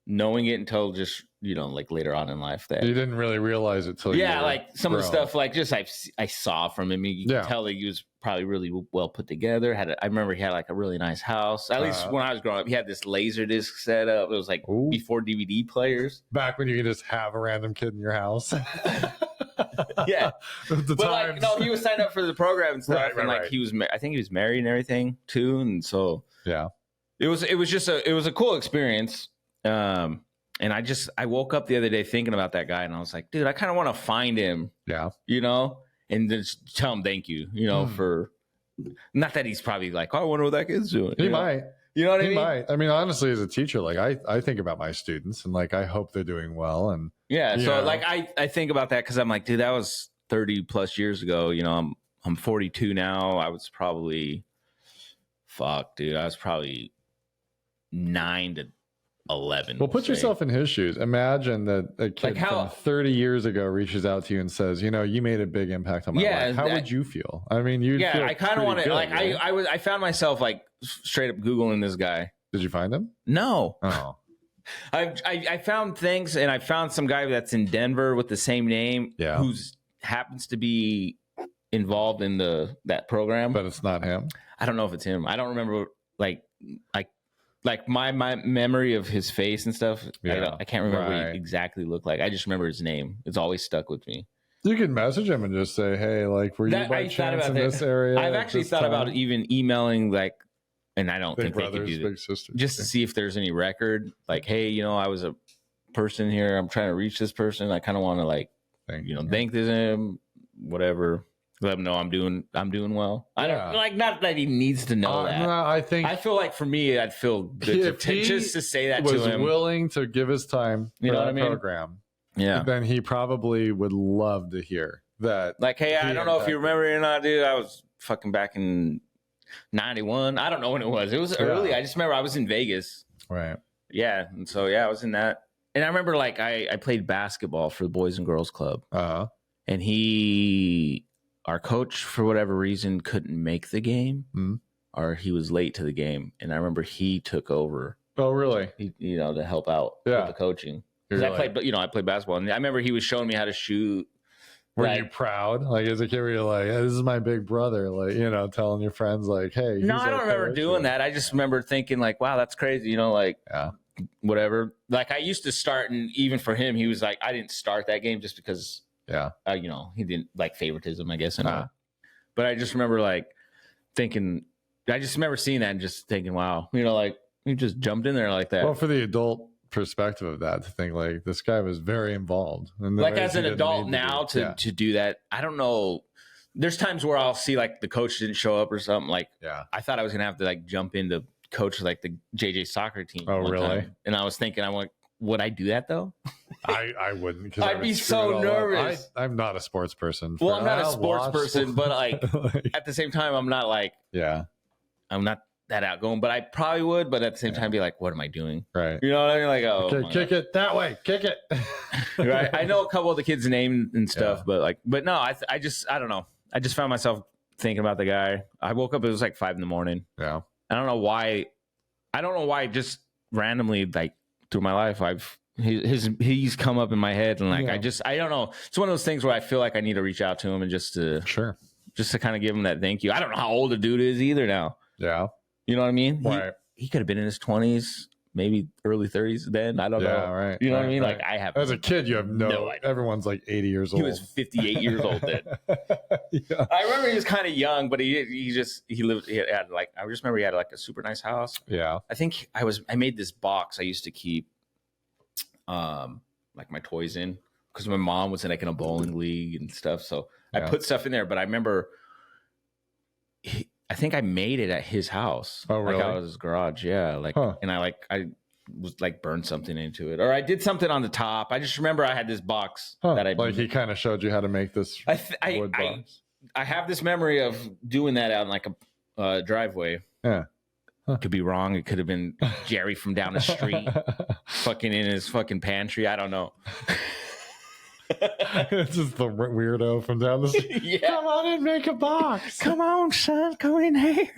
knowing it until just like later on in life that you didn't really realize it till like some of the stuff like just I saw from him. You could tell that he was probably really well put together. I remember he had like a really nice house. At least when I was growing up, he had this laser disc set up. It was like before DVD players. Back when you could just have a random kid in your house. Yeah, but like no, he was signed up for the program and stuff, and like he was. I think he was married and everything too, and so yeah, it was just a cool experience. And I woke up the other day thinking about that guy, and I was like, dude, I kind of want to find him. Yeah. And just tell him thank you, for not that he's probably like, oh, I wonder what that kid's doing. He might. You know what I mean? He might. I mean, honestly, as a teacher, like I think about my students and like I hope they're doing well. And yeah, so like I think about that because I'm like, dude, that was 30 plus years ago. I'm 42 now. I was probably 9 to 11. Well, put yourself in his shoes. Imagine that a kid from 30 years ago reaches out to you and says, you made a big impact on my life. How would you feel? I mean, I kind of want to like right? I found myself like straight up Googling this guy. Did you find him? No. Oh. I found things, and I found some guy that's in Denver with the same name who's happens to be involved in that program. But it's not him. I don't know if it's him. I don't remember like my memory of his face and stuff. Yeah. I can't remember what he exactly looked like. I just remember his name. It's always stuck with me. You can message him and just say, hey, like, were you by chance in this area? I've actually thought about even emailing, like, and I don't think they could do Big Sisters, just to see if there's any record. Like, hey, I was a person here. I'm trying to reach this person. I kind of want to like, thank him, whatever. Let him know I'm doing well. I don't like, not that he needs to know that. No, I feel like for me, I'd feel good just to say that to him. Was willing to give his time for that program. Yeah. Then he probably would love to hear that. Like, hey, I don't know if you remember or not, dude. I was fucking back in 91. I don't know when it was. It was early. I just remember I was in Vegas. Right. Yeah. And so, I was in that. And I remember like I played basketball for the Boys and Girls Club. Uh-huh. And our coach, for whatever reason, couldn't make the game, or he was late to the game. And I remember he took over. Oh, really? To help out with the coaching. Because I played basketball, and I remember he was showing me how to shoot. Were you proud? Like as a kid, were you like, hey, "This is my big brother"? Like telling your friends, like, "Hey." No, I don't remember doing that. I just remember thinking, like, "Wow, that's crazy." Whatever. Like I used to start, and even for him, he was like, "I didn't start that game just because." Yeah. He didn't like favoritism, I guess. But I just remember like thinking, I just remember seeing that and just thinking, wow, like he just jumped in there like that. Well, for the adult perspective of that, to think like this guy was very involved. Like as an adult now to do that, I don't know. There's times where I'll see like the coach didn't show up or something. Like, I thought I was going to have to like jump into coach like the JJ soccer team. Oh, really? Time. And I was thinking, would I do that though? I wouldn't. I'd be so nervous. I'm not a sports person. Well, I'm not a sports person, but like at the same time, I'm not like I'm not that outgoing, but I probably would. But at the same time, be like, what am I doing? Right. You know what I mean? Like, oh, okay, kick it that way, kick it. Right. I know a couple of the kids' names and stuff, but no, I don't know. I just found myself thinking about the guy. I woke up, it was like 5 a.m. Yeah. I don't know why. Just randomly, like through my life, he's come up in my head, and like I don't know. It's one of those things where I feel like I need to reach out to him and just to kind of give him that thank you. I don't know how old the dude is either now. Yeah. You know what I mean? Right. He could have been in his 20s, maybe early 30s then. I don't know. Right. You know what I mean? Right. Like I have. As a kid, you have no idea. Everyone's like 80 years old. He was 58 years old then. I remember he was kind of young, but he had like, I just remember he had like a super nice house. Yeah. I think I made this box I used to keep like my toys in, because my mom was in a bowling league and stuff. So I put stuff in there, but I remember I think I made it at his house. Oh, really? Like out of his garage. Yeah. Like, and I was like burned something into it, or I did something on the top. I just remember I had this box that I like he kind of showed you how to make this wood box. I have this memory of doing that out in like a driveway. Yeah. Could be wrong. It could have been Jerry from down the street fucking in his fucking pantry. I don't know. It's just the weirdo from down the street. Yeah. Come on and make a box. Come on, son. Come in here.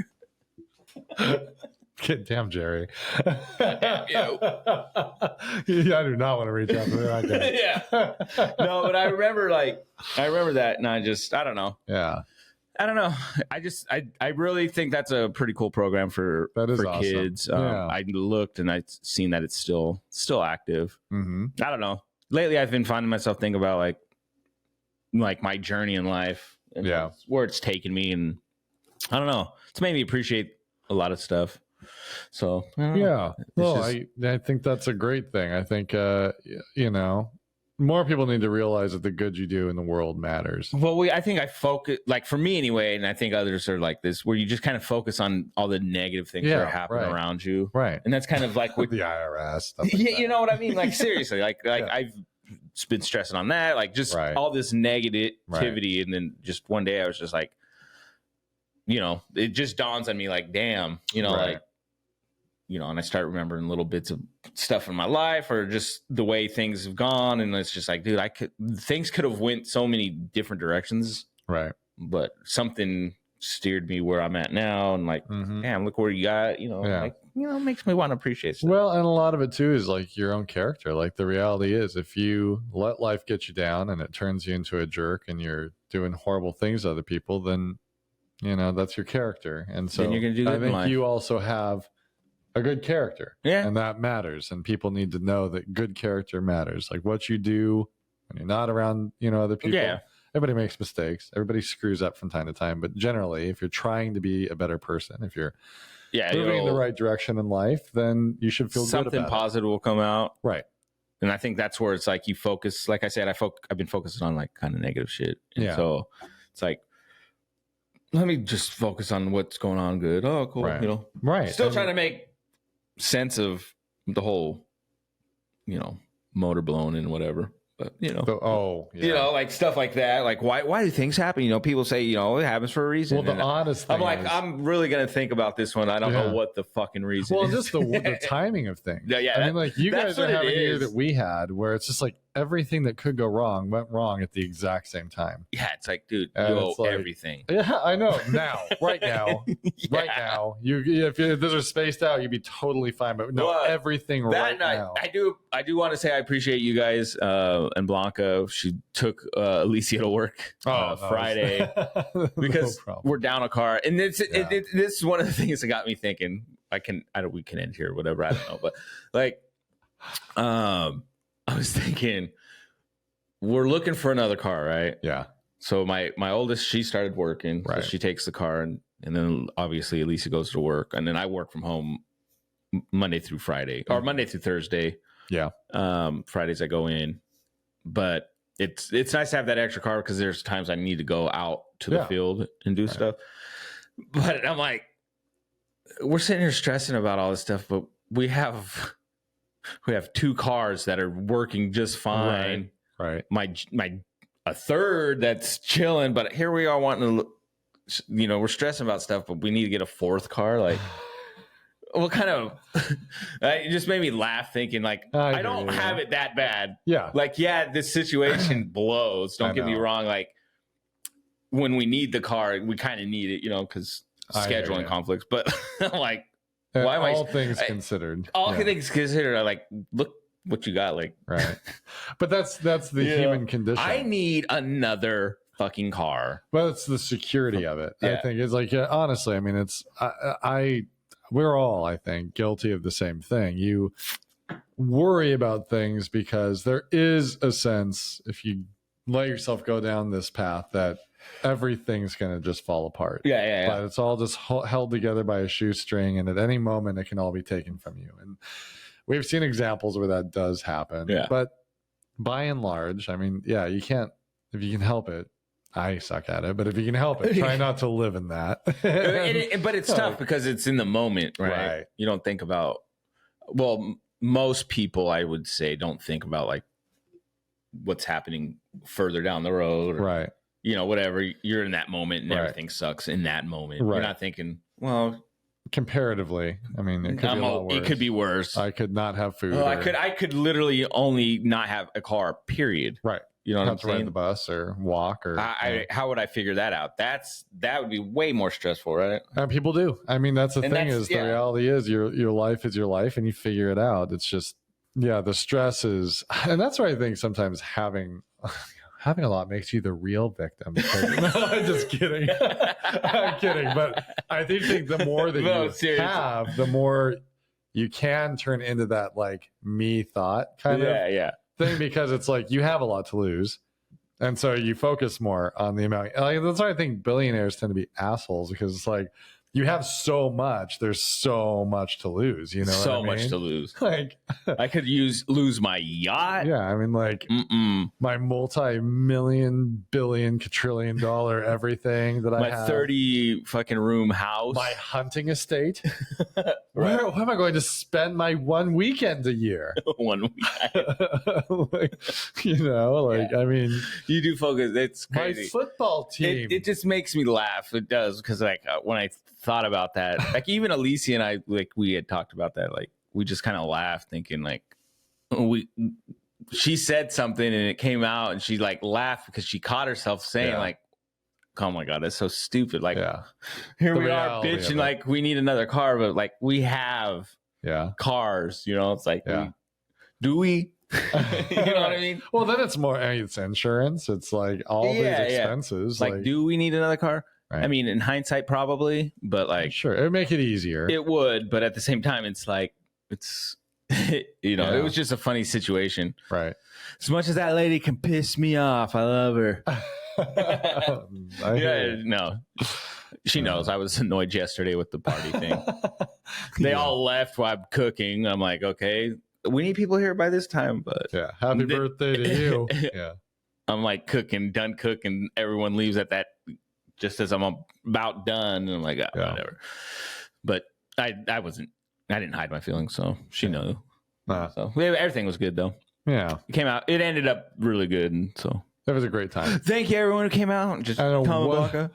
Damn, Jerry. Damn you. I do not want to reach out to that guy. Yeah. No, but I remember that, and I don't know. Yeah. I don't know. I really think that's a pretty cool program for awesome. Kids. I looked and I seen that it's still active. Mm-hmm. I don't know. Lately, I've been finding myself thinking about like my journey in life and where it's taken me, and I don't know. It's made me appreciate a lot of stuff. So well, I think that's a great thing. I think more people need to realize that the good you do in the world matters. Well, I think I focus, like for me anyway, and I think others are like this, where you just kind of focus on all the negative things that are happening around you, right? And that's kind of like with the IRS stuff. Like you know what I mean? Like seriously, like I've been stressing on that, like just all this negativity, and then just one day I was just like, it just dawns on me, like, damn, like. And I start remembering little bits of stuff in my life, or just the way things have gone, and it's just like, dude, things could have went so many different directions, right? But something steered me where I'm at now, and like, damn, look where you got, makes me want to appreciate stuff. Well, and a lot of it too is like your own character. Like the reality is, if you let life get you down and it turns you into a jerk, and you're doing horrible things to other people, then that's your character, and so then you're gonna do good I in think life. You also have a good character. Yeah. And that matters. And people need to know that good character matters. Like what you do when you're not around, other people. Yeah. Everybody makes mistakes. Everybody screws up from time to time. But generally, if you're trying to be a better person, if you're moving in the right direction in life, then you should feel good about it. Something positive will come out. Right. And I think that's where it's like you focus. Like I said, I've been focusing on like kind of negative shit. And so it's like, let me just focus on what's going on good. Oh, cool. Right. Right. Still trying to make sense of the whole, motor blown and whatever, but like stuff like that. Like why do things happen? People say, it happens for a reason. Well, the honest thing I'm like, I'm really going to think about this one. I don't know what the fucking reason is. Well, just the timing of things. Yeah. I mean, like you guys are having a year that we had where it's just like everything that could go wrong went wrong at the exact same time. Yeah. It's like, dude, you owe everything. Yeah, I know. Right now, if those are spaced out, you'd be totally fine. But everything right now. I do want to say I appreciate you guys and Blanca. She took Alicia to work Friday because we're down a car, and this is one of the things that got me thinking. We can end here or whatever. I don't know, but like, I was thinking we're looking for another car, right? Yeah. So my oldest, she started working. Right. So she takes the car, and then obviously Alicia goes to work, and then I work from home Monday through Friday or Monday through Thursday. Yeah. Fridays I go in, but it's nice to have that extra car because there's times I need to go out to the field and do stuff. But I'm like, we're sitting here stressing about all this stuff, but we have we have 2 cars that are working just fine. Right. A third that's chilling, but here we are wanting to, we're stressing about stuff, but we need to get a 4th car. Like, what kind of? It just made me laugh, thinking like, I don't have it that bad. Yeah. Like, this situation blows. Don't get me wrong. Like, when we need the car, we kind of need it, because scheduling conflicts. But like, why am all things considered? All things considered, I like, look what you got, like, right. But that's the human condition. I need another fucking car. But it's the security of it. I think it's like, honestly, I mean, it's we're all, I think, guilty of the same thing. You worry about things because there is a sense, if you let yourself go down this path, that everything's going to just fall apart. Yeah. But it's all just held together by a shoestring, and at any moment it can all be taken from you. And we've seen examples where that does happen. Yeah. But by and large, I mean, you can't, if you can help it. I suck at it, but if you can help it, try not to live in that. But it's tough because it's in the moment, right? You don't think about, most people, I would say, don't think about like what's happening further down the road, right? Whatever. You're in that moment and everything sucks in that moment. Right. You're not thinking, well, comparatively, I mean, it could be a lot worse. It could be worse. I could not have food. I could literally only not have a car, period. Right. You know what I'm saying? Ride the bus or walk or. How would I figure that out? That would be way more stressful, right? And people do. I mean, that's the thing. Is the reality is your life is your life, and you figure it out. It's just the stress is, and that's why I think sometimes having a lot makes you the real victim. No, I'm just kidding. I'm kidding, but I think the more that you have, the more you can turn into that like me thought kind of thing, because it's like you have a lot to lose, and so you focus more on the amount. Like, that's why I think billionaires tend to be assholes, because it's like you have so much, there's so much to lose. You know, so what I mean? Much to lose. Like I could lose my yacht. Yeah, I mean, like my multi-million, billion, quadrillion dollar everything that I have, my 30 fucking room house, my hunting estate. Where am I going to spend my one weekend a year? One weekend. I mean, you do focus. It's crazy. My football team. It just makes me laugh. It does, because like when I thought about that, like even Alicia and I, like we had talked about that, like we just kind of laughed, thinking like she said something and it came out, and she like laughed because she caught herself saying like, oh my god, that's so stupid. Like here we are bitching like we need another car, but like we have cars, it's like do we you know what I mean? Well, then it's more, it's insurance, it's like all these expenses. Like, do we need another car? Right. I mean, in hindsight, probably, but like, sure, it would make it easier. It would, but at the same time, it's like, it was just a funny situation. Right. As much as that lady can piss me off, I love her. No, she knows. I was annoyed yesterday with the party thing. They all left while I'm cooking. I'm like, okay, we need people here by this time, but happy birthday to you. I'm like done cooking. Everyone leaves at that. Just as I'm about done, and I'm like, whatever. But I didn't hide my feelings, so she knew. So everything was good, though. Yeah. It came out. It ended up really good, and so it was a great time. Thank you, everyone who came out. Just You're welcome.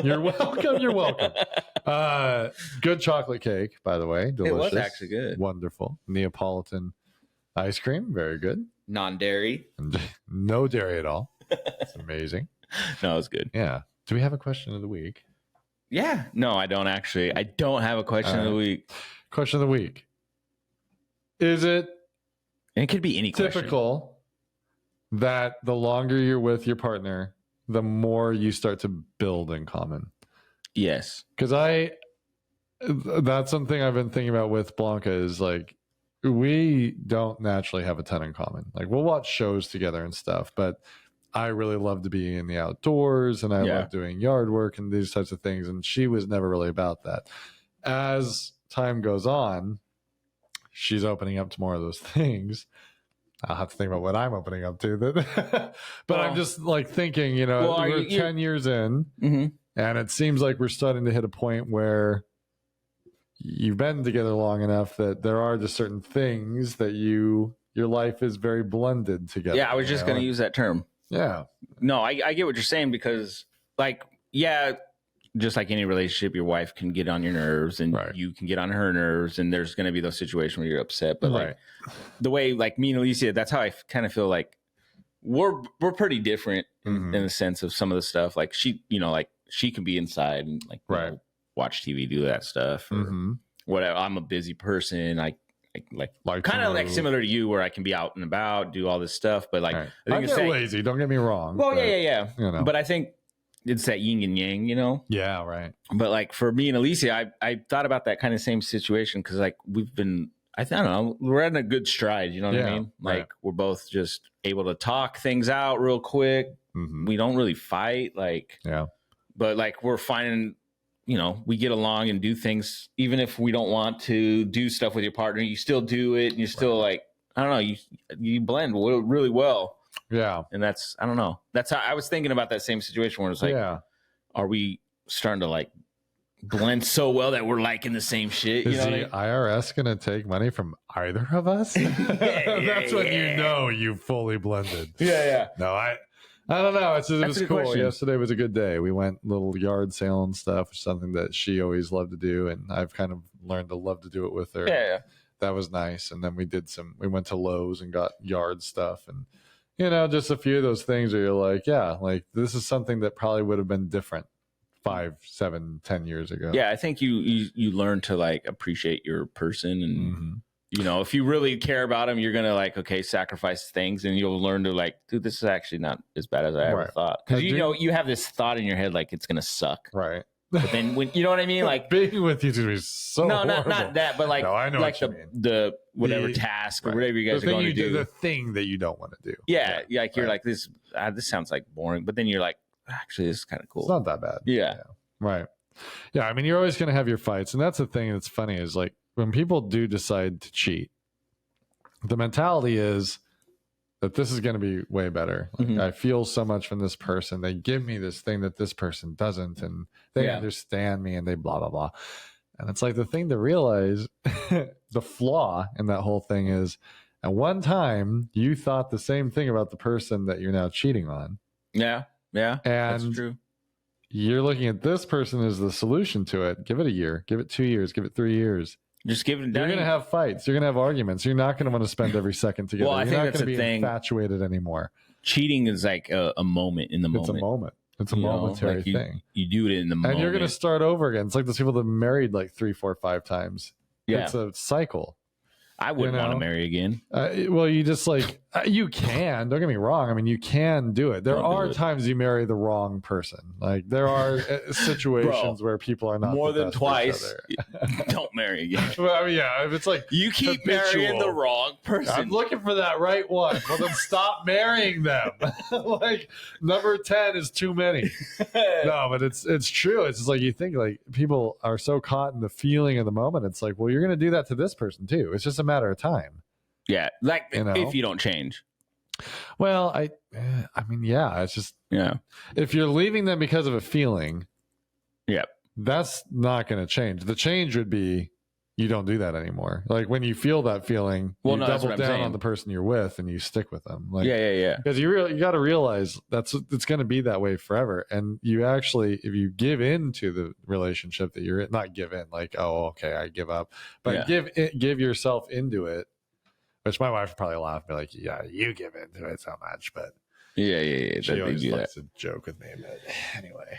You're welcome. You're welcome. Good chocolate cake, by the way. Delicious. It was actually good. Wonderful. Neapolitan ice cream. Very good. Non-dairy. No dairy at all. It's amazing. No, it's good. Yeah. Do we have a question of the week? Yeah. No, I don't actually. I don't have a question of the week. Question of the week. Is it? And it could be any typical question. That the longer you're with your partner, the more you start to build in common? Yes. Because that's something I've been thinking about with Blanca, is like, we don't naturally have a ton in common. Like, we'll watch shows together and stuff, but I really love to be in the outdoors, and I love doing yard work and these types of things. And she was never really about that. As time goes on, she's opening up to more of those things. I'll have to think about what I'm opening up to. But I'm just like thinking, we're 10 years in, and it seems like we're starting to hit a point where you've been together long enough that there are just certain things that your life is very blended together. Yeah, I was just going to use that term. Yeah. No, I get what you're saying because, like, yeah, just like any relationship, your wife can get on your nerves and you can get on her nerves, and there's going to be those situations where you're upset. But like the way, like me and Alicia, that's how I kind of feel like we're pretty different in the sense of some of the stuff. Like she, you know, like she can be inside and like you know, watch TV, do that stuff, or whatever. I'm a busy person. I like kind of like similar to you, where I can be out and about, do all this stuff. But like I think it's lazy. Don't get me wrong. Well, yeah. You know. But I think it's that yin and yang, you know? Yeah, right. But like for me and Alicia, I thought about that kind of same situation because like we've been, I don't know, we're in a good stride, you know what I mean? Like we're both just able to talk things out real quick. We don't really fight, like, but like we're finding, you know, we get along and do things, even if we don't want to do stuff with your partner, you still do it, and you're still like, I don't know, you blend really well. Yeah. And that's, I don't know. That's how I was thinking about that same situation where it's like, are we starting to like blend so well that we're liking the same shit? Is the IRS going to take money from either of us? That's when you know you fully blended. Yeah. No, I don't know. It was cool. Question. Yesterday was a good day. We went little yard sale and stuff, something that she always loved to do. And I've kind of learned to love to do it with her. Yeah. That was nice. And then we went to Lowe's and got yard stuff, and you know, just a few of those things where you're like, yeah, like this is something that probably would have been different 5, 7, 10 years ago. Yeah, I think you learn to like appreciate your person, and you know, if you really care about them, you're gonna like, okay, sacrifice things, and you'll learn to like, dude, this is actually not as bad as I ever thought. Because you know, you have this thought in your head like it's gonna suck, right? But then when you know what I mean, like being with you is gonna be so no, horrible. not that, but like, no, I know like what you mean. the whatever task or whatever you guys are going to do, the thing that you don't want to do. Yeah, like you're like this sounds like boring, but then you're like, actually, this is kind of cool. It's not that bad. Yeah, right. Yeah, I mean, you're always gonna have your fights, and that's the thing that's funny is like when people do decide to cheat, the mentality is that this is going to be way better. Like, I feel so much from this person. They give me this thing that this person doesn't, and they understand me, and they blah, blah, blah. And it's like the thing to realize, the flaw in that whole thing is at one time you thought the same thing about the person that you're now cheating on. Yeah. And that's true. You're looking at this person as the solution to it. Give it a year, give it 2 years, give it 3 years. Just give it. You're going to have fights. You're going to have arguments. You're not going to want to spend every second together. Well, I think that's the the thing. Infatuated anymore. Cheating is like a moment in the moment. It's a moment. It's a momentary thing. You do it in the moment, and you're going to start over again. It's like those people that married like 3, 4, 5 times. Yeah, it's a cycle. I wouldn't want to marry again. Well, you just like you can. Don't get me wrong. I mean, you can do it. There are times you marry the wrong person. Like there are situations where people are not more than twice. Don't marry again. Well, I mean, yeah, if it's like you keep marrying the wrong person. I'm looking for that right one. Well, then stop marrying them. Like number 10 is too many. No, but it's true. It's just like you think like people are so caught in the feeling of the moment. It's like, well, you're going to do that to this person too. It's just a matter of time. Yeah, like if you don't change. Well, I mean, yeah, it's just if you're leaving them because of a feeling, that's not going to change. The change would be you don't do that anymore. Like when you feel that feeling, you double down on the person you're with and you stick with them. Like, yeah. Because you got to realize it's going to be that way forever. And you actually, if you give in to the relationship that you're in, not give in, like, oh, okay, I give up, but give yourself into it. Which my wife would probably laugh and be like, yeah, you give into it so much, but yeah. She always likes to joke with me, but anyway.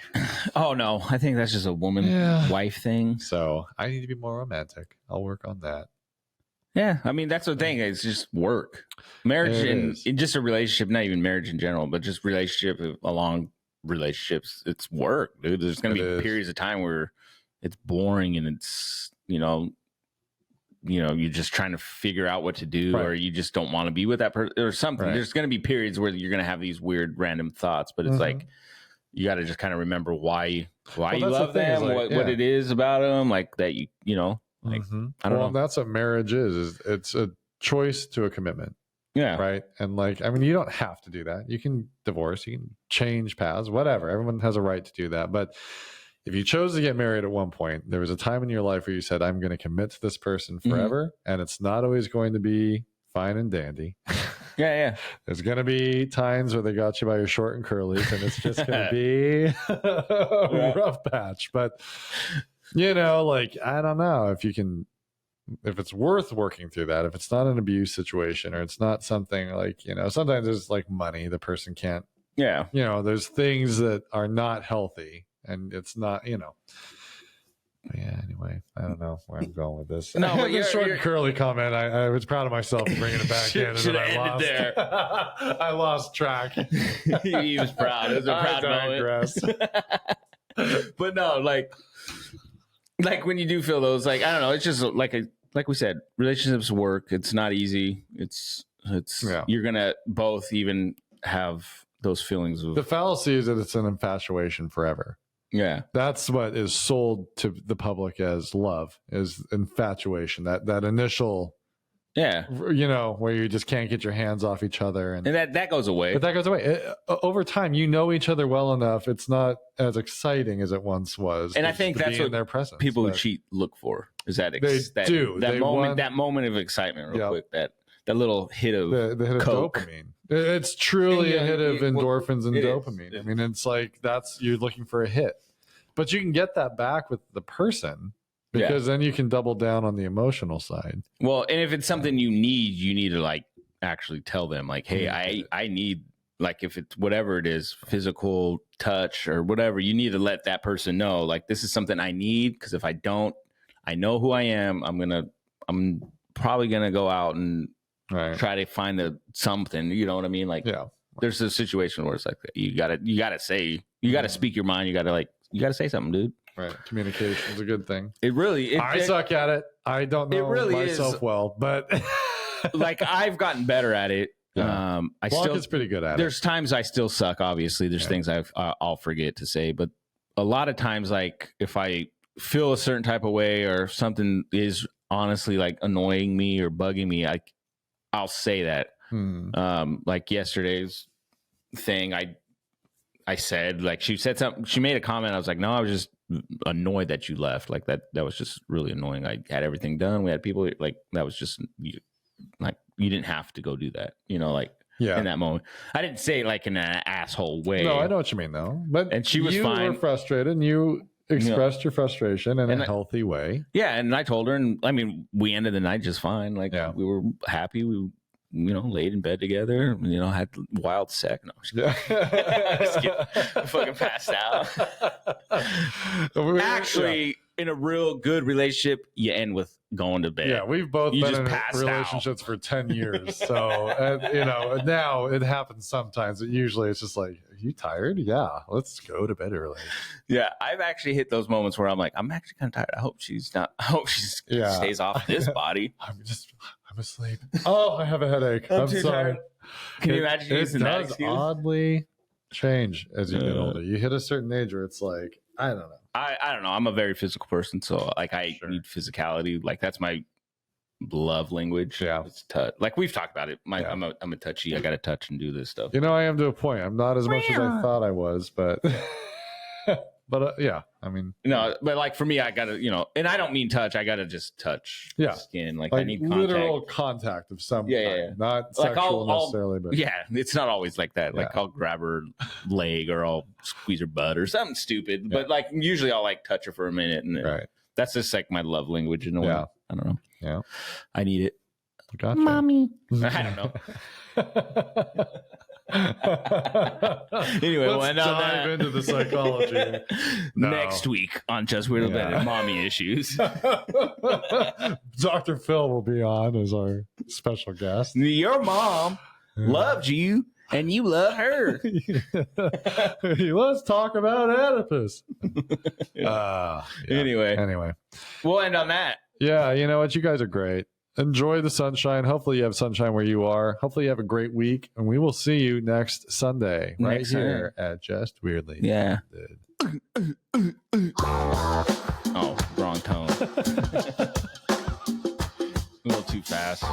Oh no, I think that's just a woman-wife thing. So I need to be more romantic. I'll work on that. Yeah, I mean that's the thing. It's just work, marriage, and just a relationship. Not even marriage in general, but just relationship along relationships. It's work, dude. There's going to be periods of time where it's boring and it's you're just trying to figure out what to do, or you just don't want to be with that person or something. There's going to be periods where you're going to have these weird random thoughts, but it's like you got to just kind of remember why you love them, like, what it is about them, like that I don't know. That's what marriage is it's a choice to a commitment. Yeah. Right. And like, I mean, you don't have to do that. You can divorce, you can change paths, whatever. Everyone has a right to do that, but if you chose to get married at one point, there was a time in your life where you said, I'm going to commit to this person forever. And it's not always going to be fine and dandy. Yeah. There's going to be times where they got you by your short and curlies, and it's just going to be a rough patch. But, you know, like, I don't know if it's worth working through that, if it's not an abuse situation or it's not something like, you know, sometimes there's like money, the person can't, you know, there's things that are not healthy and it's not, you know. But yeah, anyway, I don't know where I'm going with this. No, but the short and curly comment, I was proud of myself for bringing it back in, and then I lost. There. I lost track. He was proud. It was a proud moment. But no, like when you do feel those, like, I don't know, it's just like we said, relationships work. It's not easy. It's you're gonna both even have those feelings of, the fallacy is that it's an infatuation forever. Yeah, that's what is sold to the public as love, is infatuation. That initial, you know, where you just can't get your hands off each other, and that goes away. But that goes away over time. You know each other well enough. It's not as exciting as it once was. And I think that's what their presence. People who cheat look for, is that moment of excitement, real quick. That little hit of the hit of dopamine. It's truly a hit of endorphins and dopamine. I mean, it's like you're looking for a hit, but you can get that back with the person, because then you can double down on the emotional side. Well, and if it's something you need to like actually tell them, like, hey, I need, like, if it's whatever it is, physical touch or whatever, you need to let that person know, like, this is something I need, because if I don't, I know who I am. I'm probably gonna go out and try to find something, you know what I mean? Like, there's a situation where it's like, you gotta speak your mind. You gotta say something, dude. Right. Communication is a good thing. I suck at it. I don't know myself well, but like, I've gotten better at it. It's pretty good at it. There's times I still suck. Obviously, there's things I'll forget to say, but a lot of times, like, if I feel a certain type of way or something is honestly like annoying me or bugging me, I'll say that. Like yesterday's thing, I said, like, she said something, she made a comment. I was like, no, I was just annoyed that you left. Like, that was just really annoying. I had everything done. We had people, like, that was just like, you didn't have to go do that, you know, like, in that moment. I didn't say it like in an asshole way. No, I know what you mean though. And she was fine. You were frustrated and you expressed your frustration in a healthy way. Yeah, and I told her, and I mean, we ended the night just fine. Like, we were happy. We, laid in bed together. Had wild sex. No, just kidding. I fucking passed out. Actually, in a real good relationship, you end with going to bed. Yeah, we've both been in relationships for 10 years. So, and, now it happens sometimes. But usually it's just like, are you tired? Yeah, let's go to bed early. Yeah, I've actually hit those moments where I'm like, I'm actually kind of tired. I hope she stays off this body. I'm asleep. Oh, I have a headache. I'm sorry. Tired. Can you imagine using that excuse? It does oddly change as you get older. You hit a certain age where it's like, I don't know. I don't know. I'm a very physical person, so like I need physicality. Like, that's my love language. Yeah, it's touch. Like, we've talked about it. I'm a touchy. I got to touch and do this stuff. I am to a point. I'm not as much as I thought I was, but I mean, no, but like, for me, I gotta, and I don't mean touch. I gotta just touch skin. Like, I need contact. Literal contact of some kind. Not like sexual necessarily, but it's not always like that. Like, I'll grab her leg or I'll squeeze her butt or something stupid. But like, usually I'll like touch her for a minute, and then that's just like my love language in a way. I don't know. Yeah, I need it. Gotcha. Mommy. I don't know. Anyway, let's dive into the psychology next week on Just Weird About Mommy Issues. Dr. Phil will be on as our special guest. Your mom loved you and you love her. Let's talk about Oedipus. Anyway, we'll end on that. Yeah, you know what? You guys are great. Enjoy the sunshine. Hopefully you have sunshine where you are. Hopefully you have a great week. And we will see you next Sunday right here at Just Weirdly. Yeah. Oh, wrong tone. A little too fast.